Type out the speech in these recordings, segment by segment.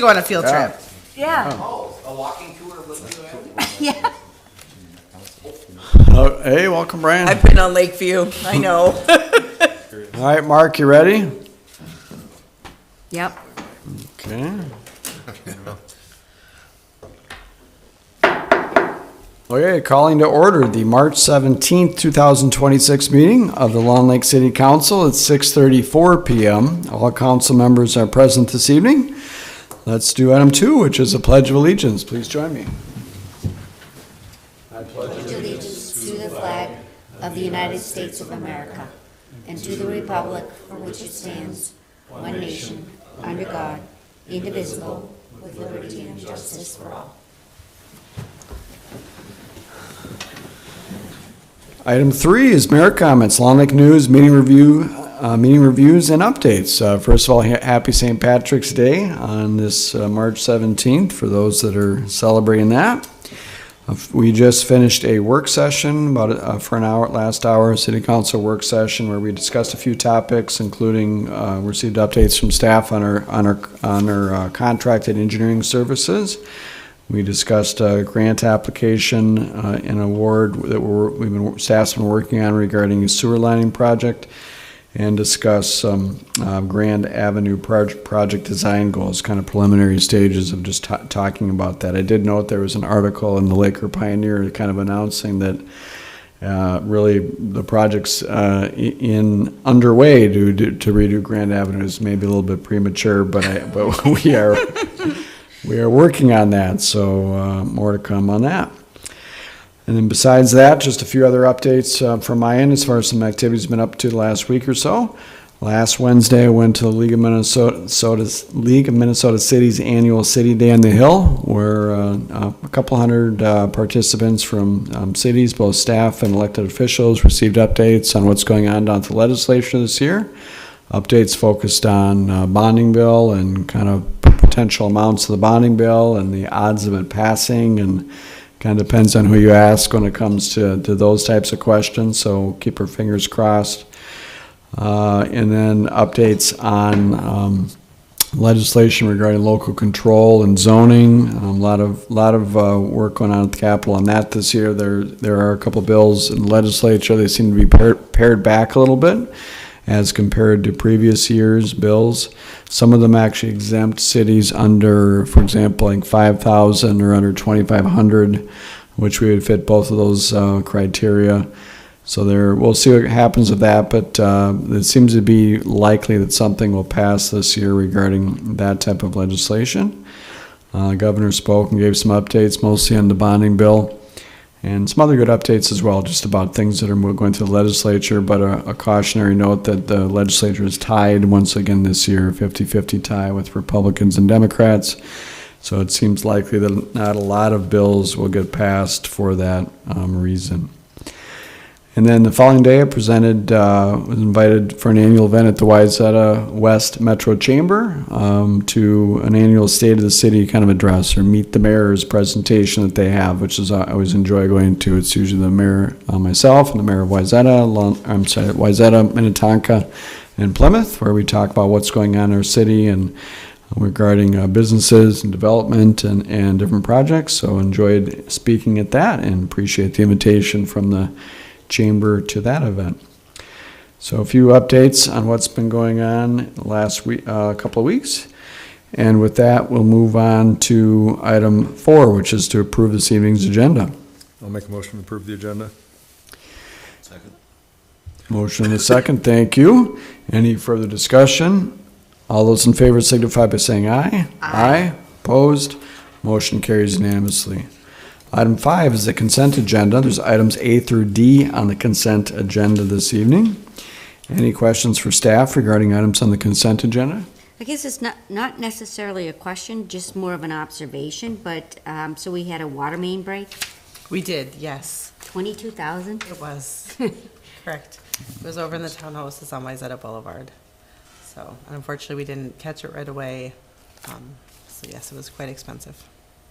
Go on a field Yeah. trip. Yeah, Oh, a walking tour of Lakeview? yeah. Oh, hey, welcome, Brian. I've been on Lakeview, I know. All right, Mark, you ready? Yep. Okay. Okay, calling to order the March 17th, 2026 meeting of the Long Lake City Council at 6:34 PM. All council members are present this evening. Let's do item 2, which is a pledge of allegiance. Please join me. Allegiance to the flag of the United States of America and to the republic for which it stands, one nation, under God, indivisible, with liberty and justice for all. Item 3 is mayor comments, Long Lake News, meeting reviews and updates. First of all, happy St. Patrick's Day on this March 17th for those that are celebrating that. We just finished a work session for an hour, last hour, city council work session where we discussed a few topics, including received updates from staff on our contracted engineering services. We discussed a grant application, an award that staff's been working on regarding a sewer lining project, and discuss some Grand Avenue project design goals, kind of preliminary stages of just talking about that. I did note there was an article in the Laker Pioneer kind of announcing that really the project's underway to redo Grand Avenue is maybe a little bit premature, but we are working on that, so more to come on that. And then besides that, just a few other updates from my end as far as some activities been up to the last week or so. Last Wednesday, I went to the League of Minnesota Cities annual City Day on the Hill, where a couple hundred participants from cities, both staff and elected officials, received updates on what's going on down at the legislature this year. Updates focused on bonding bill and kind of potential amounts of the bonding bill and the odds of it passing, and kind of depends on who you ask when it comes to those types of questions, so keep our fingers crossed. And then updates on legislation regarding local control and zoning. A lot of work going on at the Capitol on that this year. There are a couple bills in the legislature. They seem to be pared back a little bit as compared to previous years' bills. Some of them actually exempt cities under, for example, like 5,000 or under 2,500, which we would fit both of those criteria. So we'll see what happens with that, but it seems to be likely that something will pass this year regarding that type of legislation. Governor spoke and gave some updates, mostly on the bonding bill, and some other good updates as well, just about things that are going through the legislature, but a cautionary note that the legislature is tied once again this year, 50-50 tie with Republicans and Democrats. So it seems likely that not a lot of bills will get passed for that reason. And then the following day, I was invited for an annual event at the Wayzata West Metro Chamber to an annual State of the City kind of address, or Meet the Mayor's presentation that they have, which is I always enjoy going to. It's usually the mayor, myself, and the mayor of Wayzata, Minnetonka, and Plymouth, where we talk about what's going on in our city and regarding businesses and development and different projects. So enjoyed speaking at that and appreciate the invitation from the chamber to that event. So a few updates on what's been going on last week, couple of weeks. And with that, we'll move on to item 4, which is to approve this evening's agenda. I'll make a motion to approve the agenda. Second. Motion and a second, thank you. Any further discussion? All those in favor signify by saying aye. Aye. Opposed? Motion carries unanimously. Item 5 is the consent agenda. There's items A through D on the consent agenda this evening. Any questions for staff regarding items on the consent agenda? I guess it's not necessarily a question, just more of an observation, but, so we had a water main break, We did, yes, 22,000? it was, correct. It was over in the townhouses on Wayzata Boulevard. So unfortunately, we didn't catch it right away. So yes, it was quite expensive.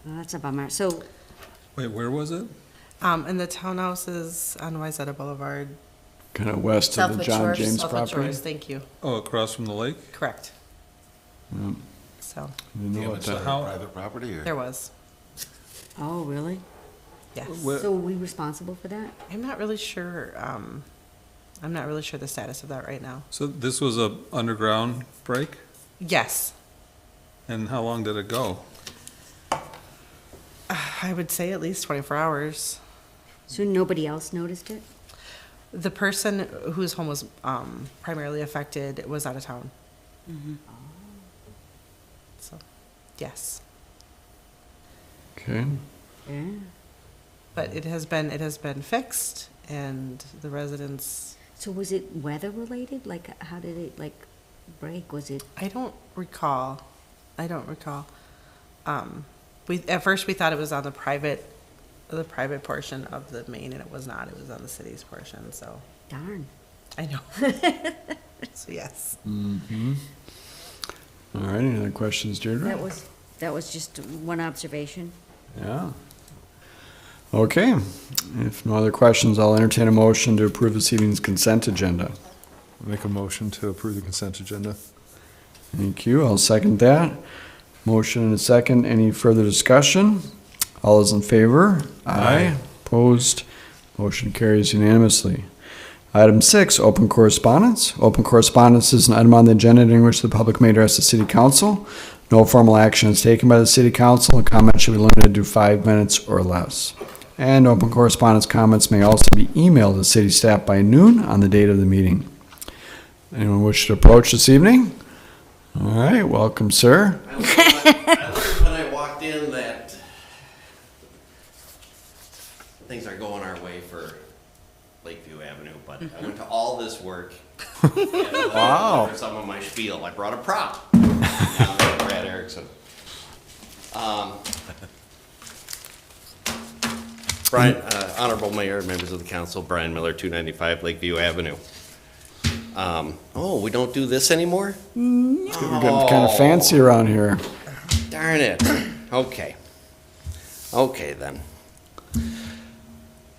Well, that's a bummer. So, Wait, where was it? In the townhouses on Wayzata Boulevard. Kind of west of the Southwood John Shores, James Southwood property. Shores, thank you, Oh, across from the lake? correct. So You know what Damage that- to how- private property or? there was, Oh, really? yes. Wha- So are we responsible for that? I'm not really sure, I'm not really sure the status of that right now. So this was a underground break? Yes, And how long did it go? I would say at least 24 hours. So nobody else noticed it? The person whose home was primarily affected was out of town. So, yes. Okay. Yeah. But it has been fixed, and the residents, So was it weather related? Like, how did it, like, break? Was it? I don't recall. At first we thought it was on the private portion of the main, and it was not. It was on the city's portion, so, Darn. I know. So, yes. All right, any other questions, Deirdre? That was just one observation. Yeah. Okay, if no other questions, I'll entertain a motion to approve this evening's consent agenda. Make a motion to approve the consent agenda. Thank you, I'll second that. Motion and a second, any further discussion? All those in favor? Aye. Opposed? Motion carries unanimously. Item 6, open correspondence. Open correspondence is an item on the agenda in which the public may address the city council. No formal action is taken by the city council, and comments should be limited to 5 minutes or less. And open correspondence comments may also be emailed to city staff by noon on the date of the meeting. Anyone wish to approach this evening? All right, welcome, sir. I learned when I walked in that things are going our way for Lakeview Avenue, but I went to all this work. Wow. For some of my spiel, I brought a prop. Brad Erickson. Brian, Honorable Mayor, members of the council, Brian Miller, 295 Lakeview Avenue. We don't do this anymore? It's getting kind of fancy around here. Darn it. Okay. Okay, then.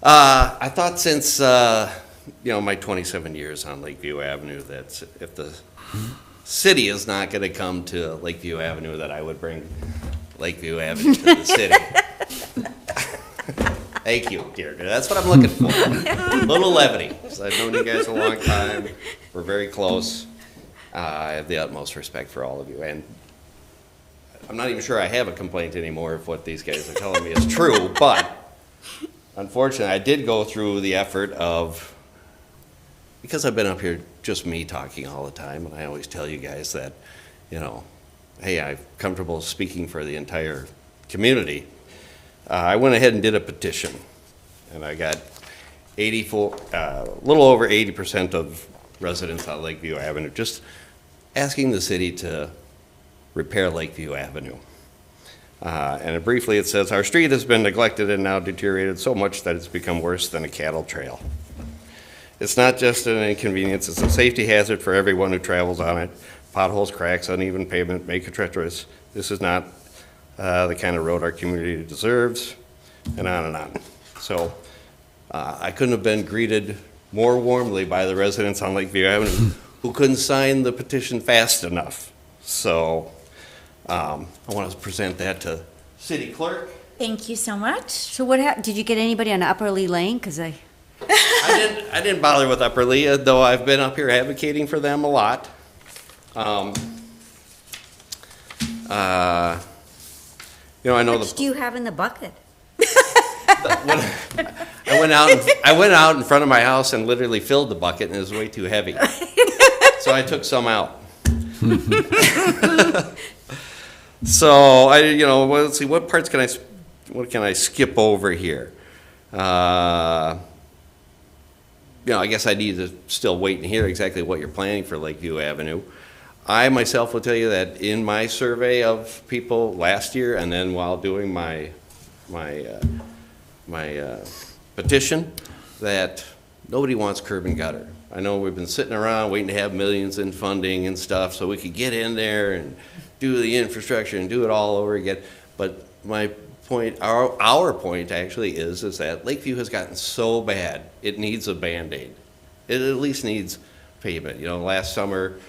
I thought since, my 27 years on Lakeview Avenue, that if the city is not going to come to Lakeview Avenue, that I would bring Lakeview Avenue to the city. Thank you, Deirdre. That's what I'm looking for. A little levity. 'Cause I've known you guys a long time. We're very close. I have the utmost respect for all of you. And I'm not even sure I have a complaint anymore if what these guys are telling me is true, but unfortunately, I did go through the effort of, because I've been up here just me talking all the time, and I always tell you guys that, hey, I'm comfortable speaking for the entire community. I went ahead and did a petition, and I got a little over 80% of residents on Lakeview Avenue just asking the city to repair Lakeview Avenue. And briefly it says, our street has been neglected and now deteriorated so much that it's become worse than a cattle trail. It's not just an inconvenience, it's a safety hazard for everyone who travels on it. Potholes, cracks, uneven pavement make it treacherous. This is not the kind of road our community deserves, and on and on. So I couldn't have been greeted more warmly by the residents on Lakeview Avenue who couldn't sign the petition fast enough. So I want to present that to City Clerk. Thank you so much. So what happened? Did you get anybody on Upper Lee Lane? Because I didn't bother with Upper Lee, though I've been up here advocating for them a lot. I know How much do you have in the bucket? I went out in front of my house and literally filled the bucket, and it was way too heavy. So I took some out. So let's see, what can I skip over here? I guess I need to still wait and hear exactly what you're planning for Lakeview Avenue. I myself will tell you that in my survey of people last year, and then while doing my petition, that nobody wants curb and gutter. I know we've been sitting around waiting to have millions in funding and stuff so we could get in there and do the infrastructure and do it all over again. But my point, our point actually is that Lakeview has gotten so bad, it needs a Band-Aid. It at least needs pavement. Last summer,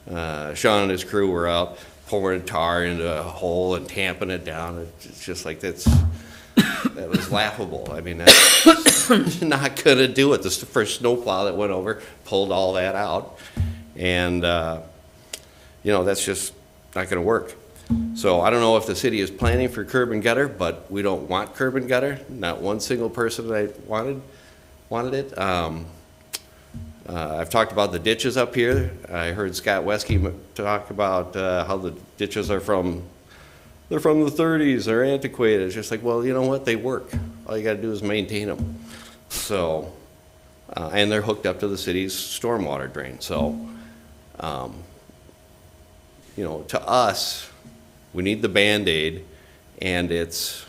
Sean and his crew were out pouring tar into a hole and tamping it down. It's just like that was laughable. I mean, that's not gonna do it. This is the first snowplow that went over, pulled all that out, and that's just not gonna work. So I don't know if the city is planning for curb and gutter, but we don't want curb and gutter. Not one single person that I wanted it. I've talked about the ditches up here. I heard Scott Weskey talk about how the ditches they're from the 30s, they're antiquated. It's just like, well, you know what? They work. All you gotta do is maintain them. So, and they're hooked up to the city's stormwater drain. So, to us, we need the Band-Aid, and it's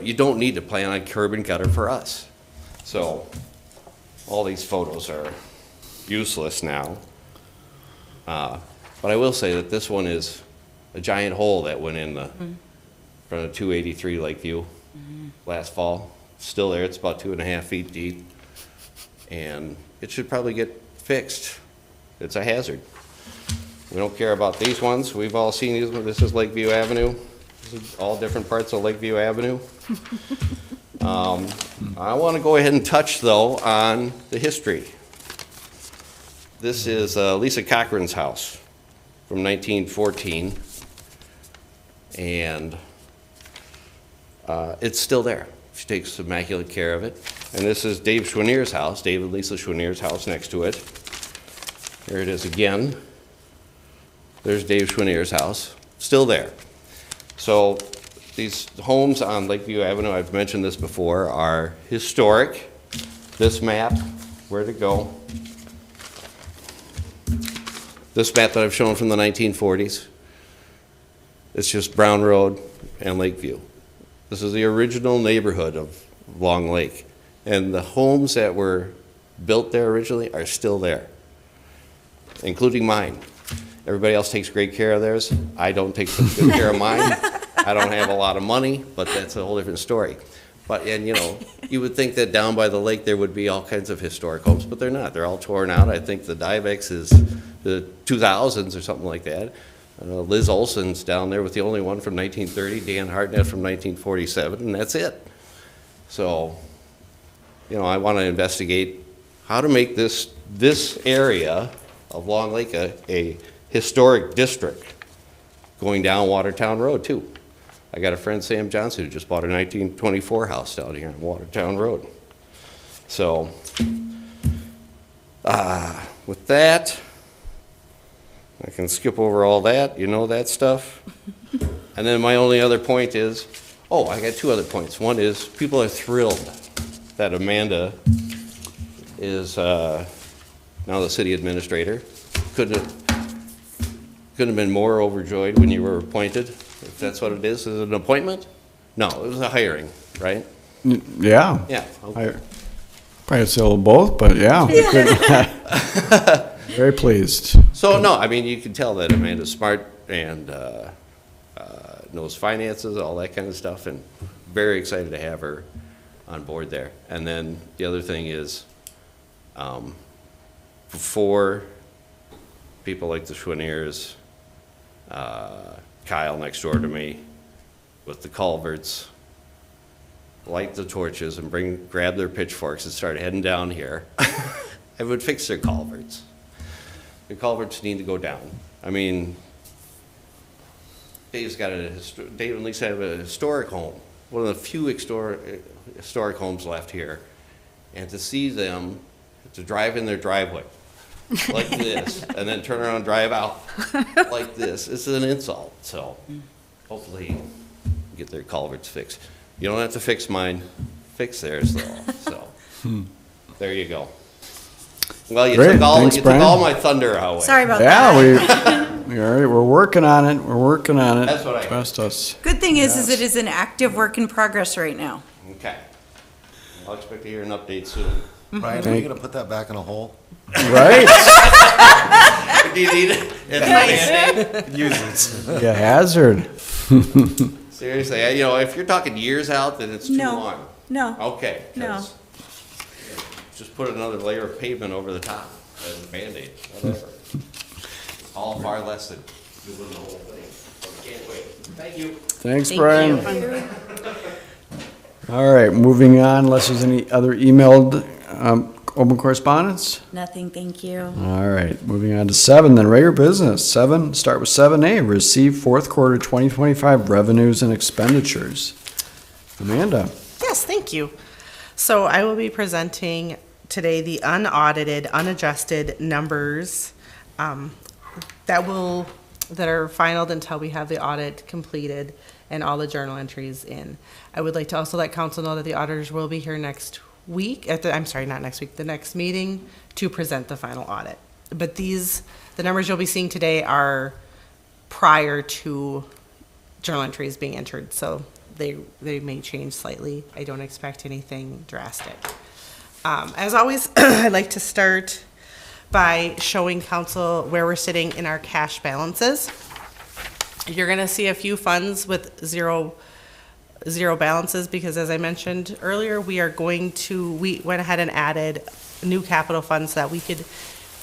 you don't need to plan on curb and gutter for us. So all these photos are useless now. But I will say that this one is a giant hole that went in the front of 283 Lakeview last fall. Still there, it's about 2.5 feet deep. And it should probably get fixed. It's a hazard. We don't care about these ones. We've all seen these. This is Lakeview Avenue. All different parts of Lakeview Avenue. I want to go ahead and touch, though, on the history. This is Lisa Cochran's house from 1914, and it's still there. She takes immaculate care of it. And this is Dave Schwannier's house, Dave and Lisa Schwannier's house next to it. Here it is again. There's Dave Schwannier's house, still there. So these homes on Lakeview Avenue, I've mentioned this before, are historic. This map, where to go. This map that I've shown from the 1940s, it's just Brown Road and Lakeview. This is the original neighborhood of Long Lake. And the homes that were built there originally are still there, including mine. Everybody else takes great care of theirs. I don't take such good care of mine. I don't have a lot of money, but that's a whole different story. And you would think that down by the lake there would be all kinds of historic homes, but they're not. They're all torn out. I think the Divex is the 2000s or something like that. Liz Olson's down there with the only one from 1930, Dan Hartnett from 1947, and that's it. So, I want to investigate how to make this area of Long Lake a historic district going down Watertown Road, too. I got a friend, Sam Johnson, who just bought a 1924 house down here on Watertown Road. So, with that, I can skip over all that, that stuff. And then my only other point is, I got two other points. One is people are thrilled that Amanda is now the city administrator. Couldn't have been more overjoyed when you were appointed, if that's what it is. Is it an appointment? No, it was a hiring, right? Yeah. Yeah. Okay. Probably say a little both, but yeah. Very pleased. So, no, I mean, you can tell that Amanda's smart and knows finances, all that kind of stuff, and very excited to have her on board there. And then the other thing is, before people like the Schwanniers, Kyle next door to me, with the culverts, light the torches and grab their pitchforks and start heading down here, I would fix their culverts. The culverts need to go down. I mean, Dave and Lisa have a historic home, one of the few historic homes left here. And to see them, to drive in their driveway like this, and then turn around and drive out like this, is an insult. So hopefully get their culverts fixed. You don't have to fix mine, fix theirs though. So there you go. Well, you Great. took Thanks, Brian. all my thunder away. Sorry about that. We're working on it. We're working on it. That's what I- Trust us. Good thing is it is an active work in progress right now. Okay. I'll expect to hear an update soon. Brian, are you gonna put that back in a hole? Right? Do you need it? It's Use it. Yeah, hazard. Seriously, if you're talking years out, then it's too No. long. No. Okay. No. 'cause just put another layer of pavement over the top as a Band-Aid, whatever. All far less than doing the whole thing. So can't wait. Thank you. Thanks, Thank Brian. you. All right, moving on, unless there's any other emailed open correspondence? Nothing, thank you. All right, moving on to 7, then regular business. 7, start with 7A, receive fourth quarter 2025 revenues and expenditures. Amanda? Yes, thank you. So I will be presenting today the unaudited, unadjusted numbers that are finalized until we have the audit completed and all the journal entries in. I would like to also let council know that the auditors will be here next week, the next meeting to present the final audit. But the numbers you'll be seeing today are prior to journal entries being entered, so they may change slightly. I don't expect anything drastic. As always, I'd like to start by showing council where we're sitting in our cash balances. You're gonna see a few funds with zero balances because, as I mentioned earlier, we went ahead and added new capital funds so that we could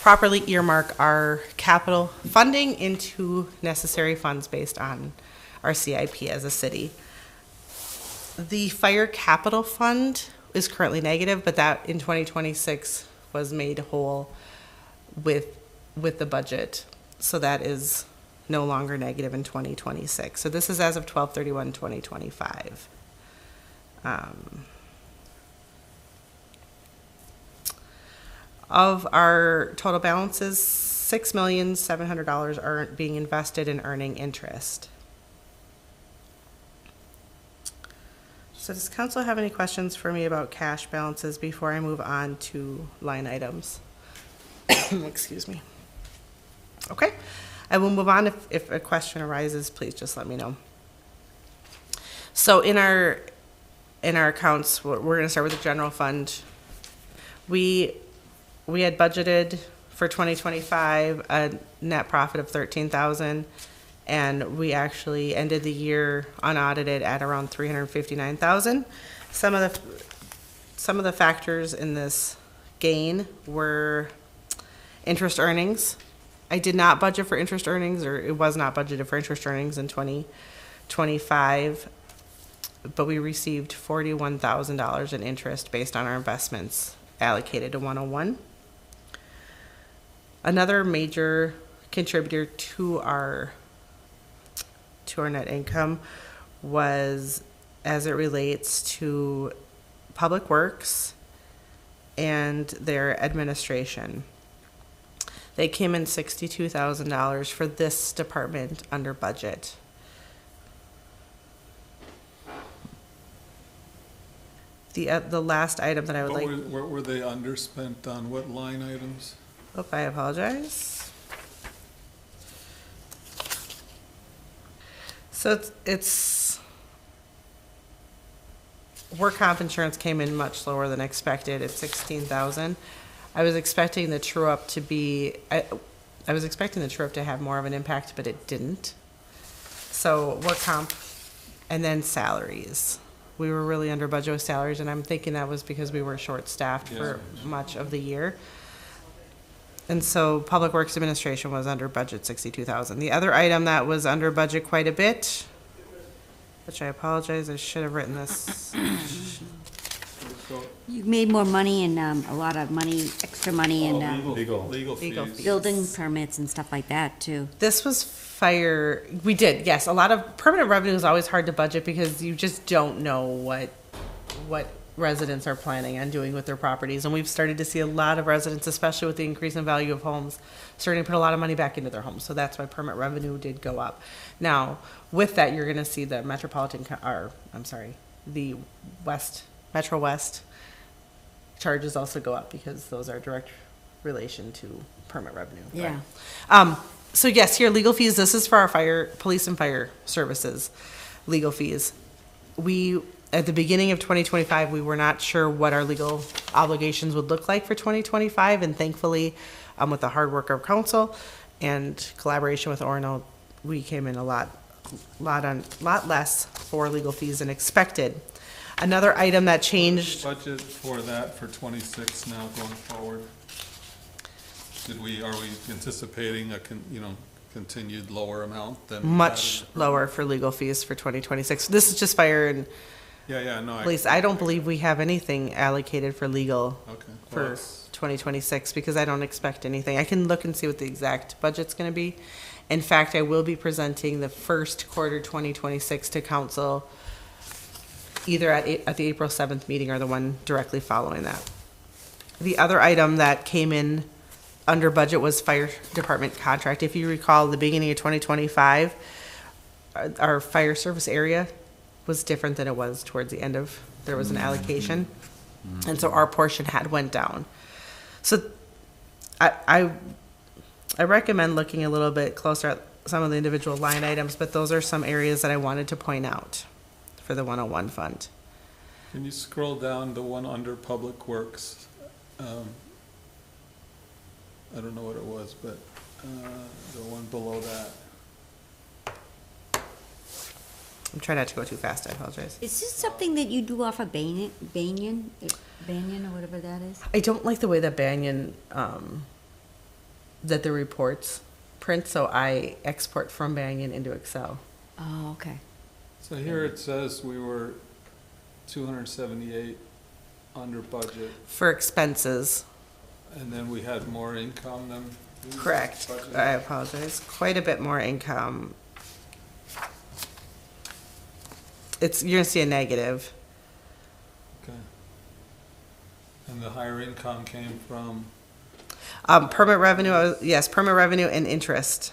properly earmark our capital funding into necessary funds based on our CIP as a city. The fire capital fund is currently negative, but that in 2026 was made whole with the budget. So that is no longer negative in 2026. So this is as of 12/31/2025. Of our total balances, $6,700,000 are being invested in earning interest. So does council have any questions for me about cash balances before I move on to line items? Excuse me. Okay, I will move on. If a question arises, please just let me know. So in our accounts, we're going to start with the general fund. We had budgeted for 2025 a net profit of $13,000, and we actually ended the year unaudited at around $359,000. Some of the factors in this gain were interest earnings. I did not budget for interest earnings, or it was not budgeted for interest earnings in 2025, but we received $41,000 in interest based on our investments allocated to 101. Another major contributor to our net income was as it relates to Public Works and their administration. They came in $62,000 for this department under budget. The last item that I would like. What were they underspent on? What line items? Oh, I apologize. So it's work comp insurance came in much lower than expected at $16,000. I was expecting the true up to be, I was expecting the true up to have more of an impact, but it didn't. So work comp and then salaries. We were really under budget with salaries, and I'm thinking that was because we were short-staffed for much of the year. And so Public Works Administration was under budget $62,000. The other item that was under budget quite a bit, which I apologize, I should have written this. You made more money and a lot of money, extra money and Legal fees. building permits and stuff like that too. This was fire, we did, yes. A lot of permanent revenue is always hard to budget because you just don't know what residents are planning on doing with their properties. And we've started to see a lot of residents, especially with the increase in value of homes, starting to put a lot of money back into their homes. So that's why permit revenue did go up. Now, with that, you're gonna see the the Metro West charges also go up because those are direct relation to permit revenue. Yeah. So yes, here, legal fees, this is for our police and fire services, legal fees. At the beginning of 2025, we were not sure what our legal obligations would look like for 2025, and thankfully, with the hard work of council and collaboration with Orono, we came in a lot less for legal fees than expected. Another item that changed, Budget for that for 26 now going forward? Are we anticipating continued lower amount than? we had much in the- lower for legal fees for 2026. This is just fire and Yeah, no. police. I don't believe we have anything allocated for legal Okay. Well, for that's- 2026 because I don't expect anything. I can look and see what the exact budget's going to be. In fact, I will be presenting the first quarter 2026 to council either at the April 7th meeting or the one directly following that. The other item that came in under budget was fire department contract. If you recall, the beginning of 2025, our fire service area was different than it was towards the end of, there was an allocation. And so our portion had went down. So I recommend looking a little bit closer at some of the individual line items, but those are some areas that I wanted to point out for the 101 fund. Can you scroll down the one under Public Works? I don't know what it was, but the one below that. I'm trying not to go too fast, I apologize. Is this something that you do off of Banyan or whatever that is? I don't like the way that Banyan, that the reports print, so I export from Banyan into Excel. Oh, okay. So here it says we were 278 under budget, For expenses, and then we had more income than. we correct. budgeted. I apologize. Quite a bit more income. You're gonna see a negative. Okay. And the higher income came from. Permit revenue, yes, permit revenue and interest.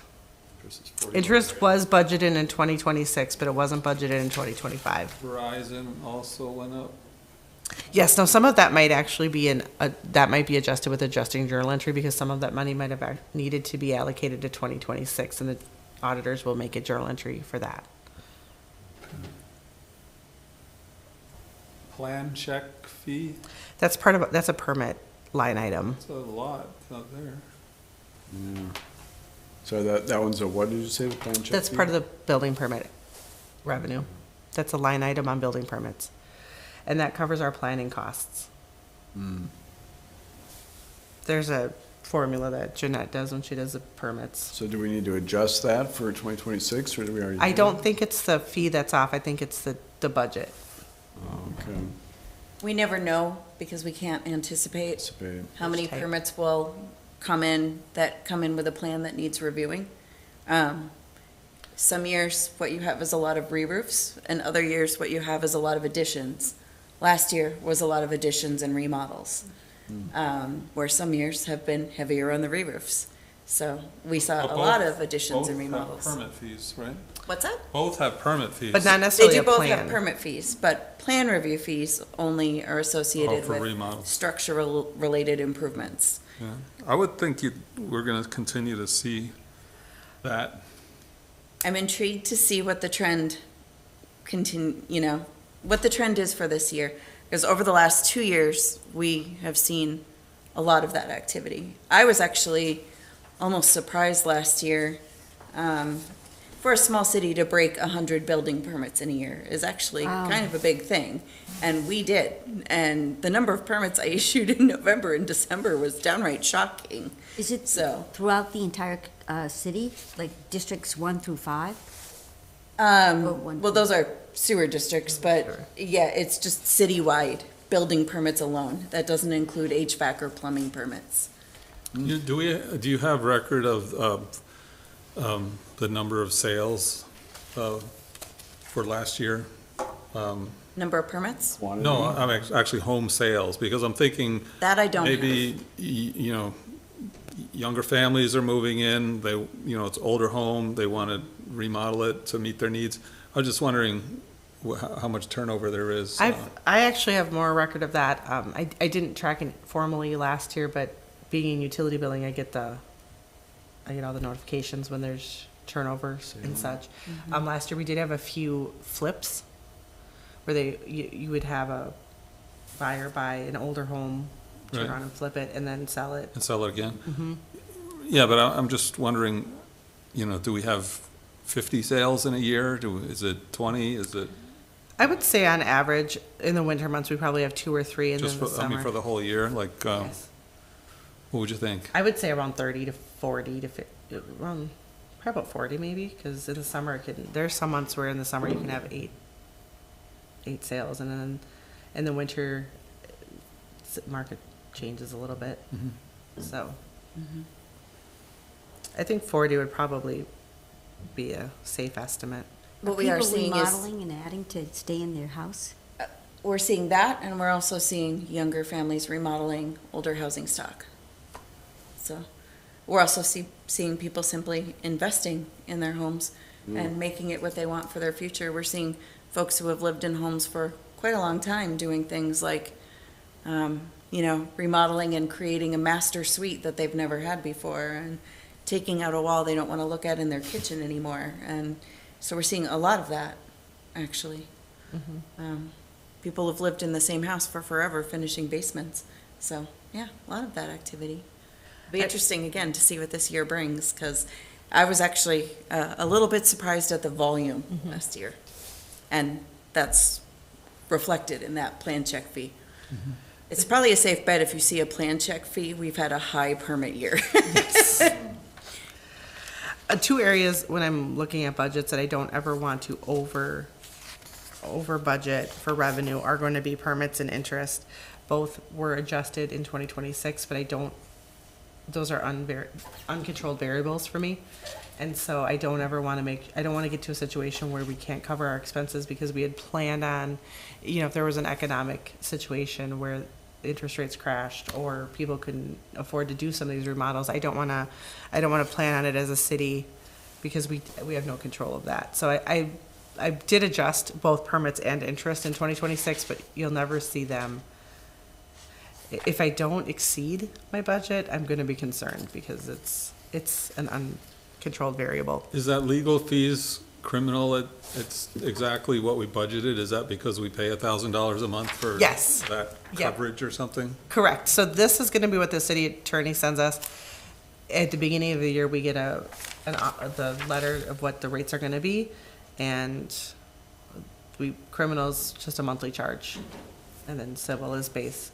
Interest was budgeted in 2026, but it wasn't budgeted in 2025. Verizon also went up. Yes, no, some of that might actually be that might be adjusted with adjusting journal entry because some of that money might have needed to be allocated to 2026 and the auditors will make a journal entry for that. Plan check fee, That's that's a permit line item. it's a lot out there. So that one's a, what did you say, the plan check? That's part of the building permit revenue. That's a line item on building permits. And that covers our planning costs. There's a formula that Jeanette does when she does the permits. So do we need to adjust that for 2026, or do we already? I do don't think it's the fee that's off. I think it's the budget. that? Okay. We never know because we can't anticipate Anticipate. how many Tight. permits will come in with a plan that needs reviewing. Some years, what you have is a lot of re-roofs, and other years, what you have is a lot of additions. Last year was a lot of additions and remodels, where some years have been heavier on the re-roofs. So we saw But a lot both- of additions and both have remodels. Permit fees, right? What's that? Both have permit fees. But not They necessarily do a both have plan. permit fees, but plan review fees only are associated for with remodels. structural related improvements. Yeah. I would think we're gonna continue to see that. I'm intrigued to see what the trend what the trend is for this year. Because over the last 2 years, we have seen a lot of that activity. I was actually almost surprised last year, for a small city to break 100 building permits in a year is actually Wow. kind of a big thing. And we did. And the number of permits I issued in November and December was downright shocking. Is it So- throughout the entire city, like districts 1 through 5? one- Well, those are sewer districts, but yeah, it's just citywide building permits alone. That doesn't include HVAC or plumbing permits. Do you have record of the number of sales for last year? Number of permits? No, I'm actually home sales, because I'm thinking That I don't have. maybe, younger families are moving in, it's older home, they want to remodel it to meet their needs. I was just wondering how much turnover there is. I actually have more record of that. I didn't track it formally last year, but being in utility billing, I get all the notifications when there's turnovers and such. Last year, we did have a few flips where you would have a buyer buy an older home, turn Right. around and flip it, and then sell it. And sell it again? Yeah, but I'm just wondering, do we have 50 sales in a year? Is it 20? Is it? I would say on average, in the winter months, we probably have 2 or 3, and Just then the for, I mean, for summer. the whole year, like, Yes. what would you think? I would say around 30 to 40 to around, probably about 40 maybe, because in the summer, there's some months where in the summer you can have eight sales, and then in the winter, market changes a little bit. So I think 40 would probably be a safe estimate. What we are seeing People is, remodeling and adding to stay in their house? we're seeing that, and we're also seeing younger families remodeling older housing stock. So, we're also seeing people simply investing in their homes and making it what they want for their future. We're seeing folks who have lived in homes for quite a long time doing things like, remodeling and creating a master suite that they've never had before, and taking out a wall they don't want to look at in their kitchen anymore. And so we're seeing a lot of that, actually. People have lived in the same house for forever, finishing basements. So, yeah, a lot of that activity. It'll be interesting, again, to see what this year brings, because I was actually a little bit surprised at the volume last year. And that's reflected in that plan check fee. It's probably a safe bet if you see a plan check fee, we've had a high permit year. 2 areas when I'm looking at budgets that I don't ever want to over budget for revenue are going to be permits and interest. Both were adjusted in 2026, but those are uncontrolled variables for me. And so I don't ever want to I don't want to get to a situation where we can't cover our expenses because we had planned on, if there was an economic situation where interest rates crashed or people couldn't afford to do some of these remodels. I don't want to plan on it as a city because we have no control of that. So I did adjust both permits and interest in 2026, but you'll never see them. If I don't exceed my budget, I'm going to be concerned because it's an uncontrolled variable. Is that legal fees criminal? It's exactly what we budgeted? Is that because we pay $1,000 a month for Yes. that Yep. coverage or something? Correct. So this is going to be what the city attorney sends us. At the beginning of the year, we get the letter of what the rates are going to be, and criminals just a monthly charge, and then civil is based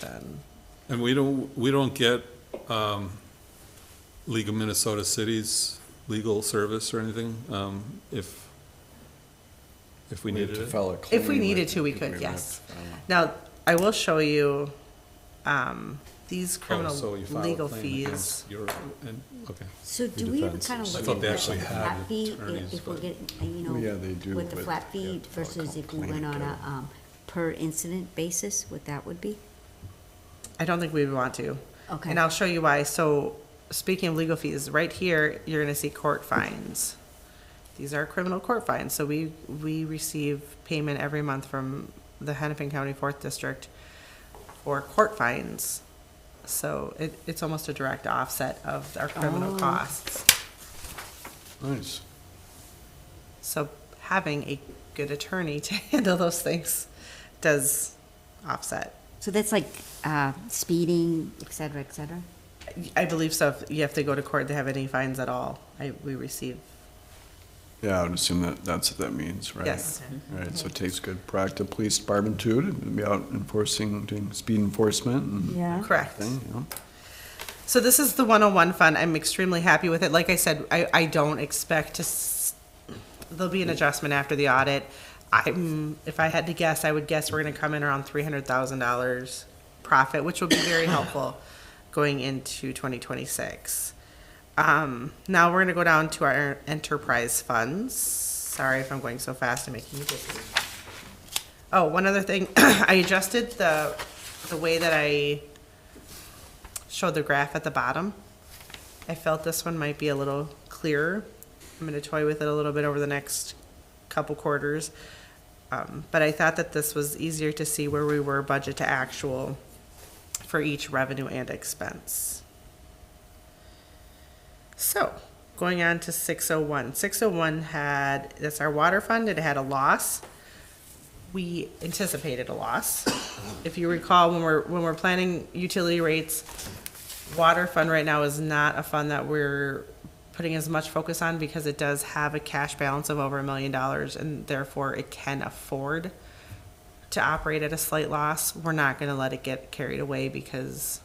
on. And we don't get League of Minnesota Cities legal service or anything, if we needed it? If we needed to, we could, yes. Now, I will show you these Oh, criminal so you file a legal claim fees. against okay. So do we ever defense. kind I of thought look they at actually the had flat fee, attorneys, if we're but- getting, Yeah, they do, with the but flat you fee have to file a versus if we claim went on to- a per incident basis, what that would be? I don't think we would want to. Okay. And I'll show you why. So, speaking of legal fees, right here, you're gonna see court fines. These are criminal court fines, so we receive payment every month from the Hennepin County Fourth District for court fines. So it's almost a direct offset of our criminal Oh. costs. Nice. So having a good attorney to handle those things does offset. So that's like speeding, et cetera, et cetera? I believe so. If you have to go to court to have any fines at all, we receive, Yeah, I would assume that's what that means, right? yes. Right, so it takes good proactive police department too, to be out doing speed enforcement and Yeah. Correct. thing, you know? So this is the 101 fund. I'm extremely happy with it. Like I said, I don't expect there'll be an adjustment after the audit. If I had to guess, I would guess we're gonna come in around $300,000 profit, which will be very helpful going into 2026. Now we're gonna go down to our enterprise funds. Sorry if I'm going so fast and making you dizzy. Oh, one other thing, I adjusted the way that I showed the graph at the bottom. I felt this one might be a little clearer. I'm gonna toy with it a little bit over the next couple quarters. But I thought that this was easier to see where we were budget to actual for each revenue and expense. So, going on to 601. 601 that's our water fund, it had a loss. We anticipated a loss. If you recall, when we're planning utility rates, water fund right now is not a fund that we're putting as much focus on because it does have a cash balance of over $1 million and therefore it can afford to operate at a slight loss. We're not gonna let it get carried away because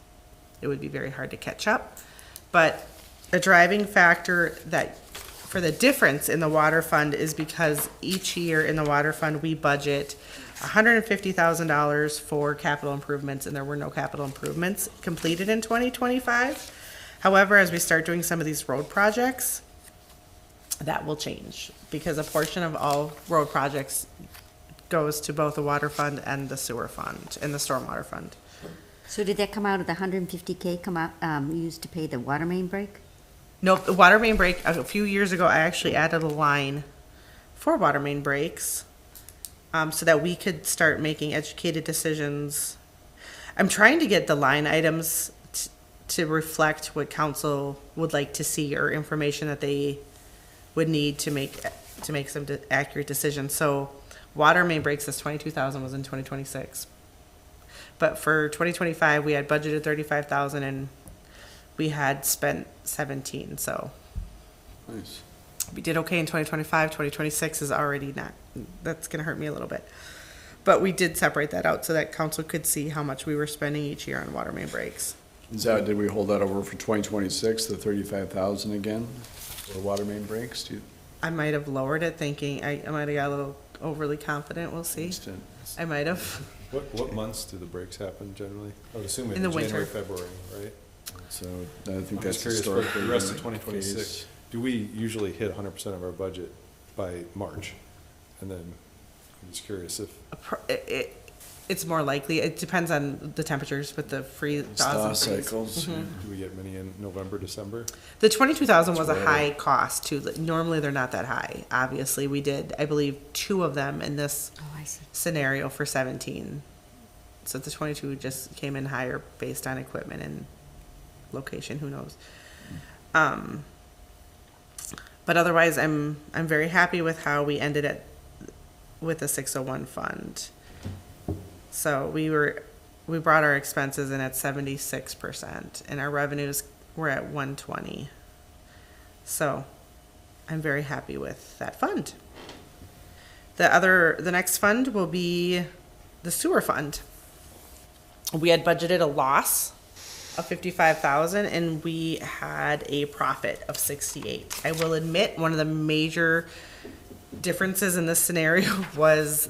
it would be very hard to catch up. But a driving factor that, for the difference in the water fund is because each year in the water fund, we budget $150,000 for capital improvements, and there were no capital improvements completed in 2025. However, as we start doing some of these road projects, that will change because a portion of all road projects goes to both the water fund and the sewer fund and the stormwater fund. So did that come out of the 150K come out, used to pay the water main break? Nope, the water main break, a few years ago, I actually added a line for water main breaks, so that we could start making educated decisions. I'm trying to get the line items to reflect what council would like to see or information that they would need to make some accurate decisions. So water main breaks, this 22,000 was in 2026. But for 2025, we had budgeted 35,000 and we had spent 17, so Nice. we did okay in 2025. 2026 is already not, that's gonna hurt me a little bit. But we did separate that out so that council could see how much we were spending each year on water main breaks. Did we hold that over for 2026, the 35,000 again, for water main breaks? Do you I might have lowered it thinking, I might have got a little overly confident, we'll see. understand? I might have. What months do the breaks happen generally? I would assume In the winter. February, right? So I think I'm that's just curious, for historically. the rest of been 2026, case. do we usually hit 100% of our budget by March? And then, I'm just curious if, It's more likely, it depends on the temperatures with the freeze. Thaw cycles. do we get many in November, December? The 22,000 was a That's high cost too. Normally, they're not that high. Obviously, we did, I believe, 2 of them in this Oh, I see. scenario for 17. So the 22 just came in higher based on equipment and location, who knows? But otherwise, I'm very happy with how we ended it with the 601 fund. So we brought our expenses in at 76% and our revenues were at 120. So I'm very happy with that fund. The next fund will be the sewer fund. We had budgeted a loss of 55,000 and we had a profit of 68. I will admit, one of the major differences in this scenario was,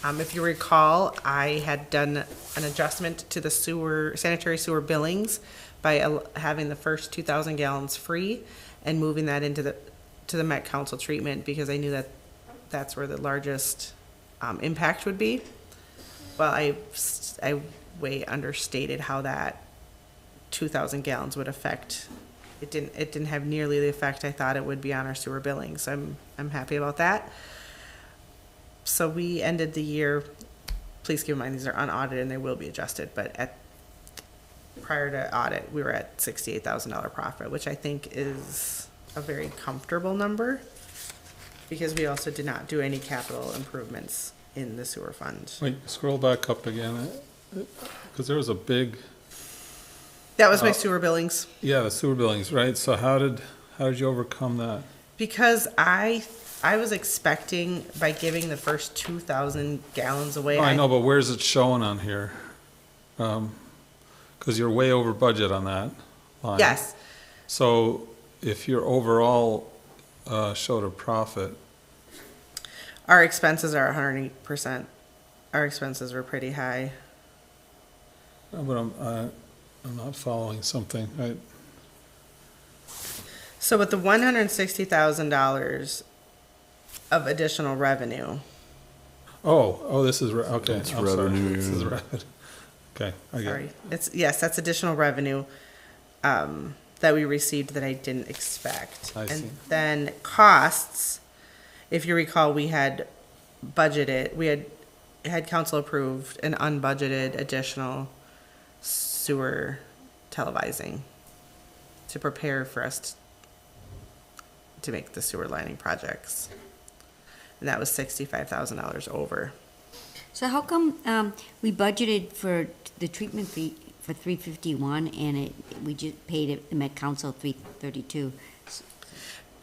if you recall, I had done an adjustment to the sanitary sewer billings by having the first 2,000 gallons free and moving that into the Met Council treatment because I knew that that's where the largest impact would be. Well, I way understated how that 2,000 gallons would affect. It didn't have nearly the effect I thought it would be on our sewer billing. So I'm happy about that. So we ended the year, please keep in mind, these are unaudited and they will be adjusted, but prior to audit, we were at $68,000 profit, which I think is a very comfortable number because we also did not do any capital improvements in the sewer fund. Wait, scroll back up again, because there was a big, That was my sewer billings. yeah, the sewer billings, right? So how did you overcome that? Because I was expecting by giving the first 2,000 gallons away. Oh, I know, but where's it showing on here? Because you're way over budget on that line. Yes, So if your overall showed a profit, our expenses are 108%. Our expenses were pretty high. but I'm not following something. So with the $160,000 of additional revenue, This is, okay, I'm That's sorry. revenue, This is yeah. revenue. Okay, I get it. sorry, that's additional revenue that we received that I didn't expect. I see. And then costs, if you recall, we had budgeted, we had council approved an unbudgeted additional sewer televising to prepare for us to make the sewer lining projects. And that was $65,000 over. So how come we budgeted for the treatment fee for 351 and we just paid it, the Met Council 332?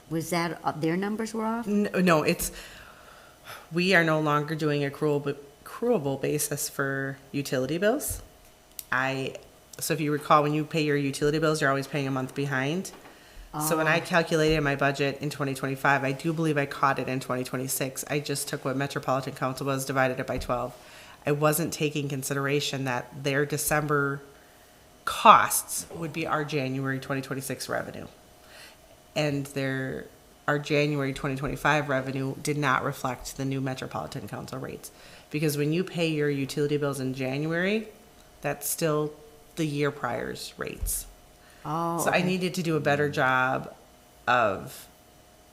Was that, their numbers were off? No, we are no longer doing accruable basis for utility bills. So if you recall, when you pay your utility bills, you're always paying a month behind. So when I calculated my budget in 2025, I do believe I caught it in 2026. I just took what Metropolitan Council was, divided it by 12. I wasn't taking consideration that their December costs would be our January 2026 revenue. And our January 2025 revenue did not reflect the new Metropolitan Council rates. Because when you pay your utility bills in January, that's still the year prior's rates. Oh, So I okay. needed to do a better job of,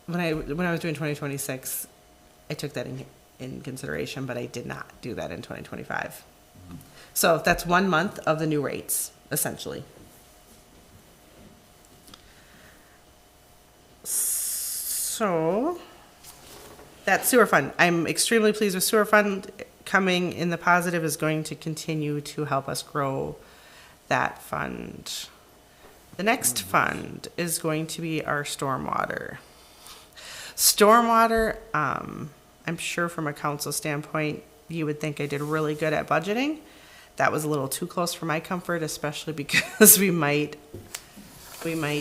when I was doing 2026, I took that in consideration, but I did not do that in 2025. So that's 1 month of the new rates, essentially. So that's sewer fund. I'm extremely pleased with sewer fund. Coming in the positive is going to continue to help us grow that fund. The next fund is going to be our stormwater. Stormwater, I'm sure from a council standpoint, you would think I did really good at budgeting. That was a little too close for my comfort, especially because we might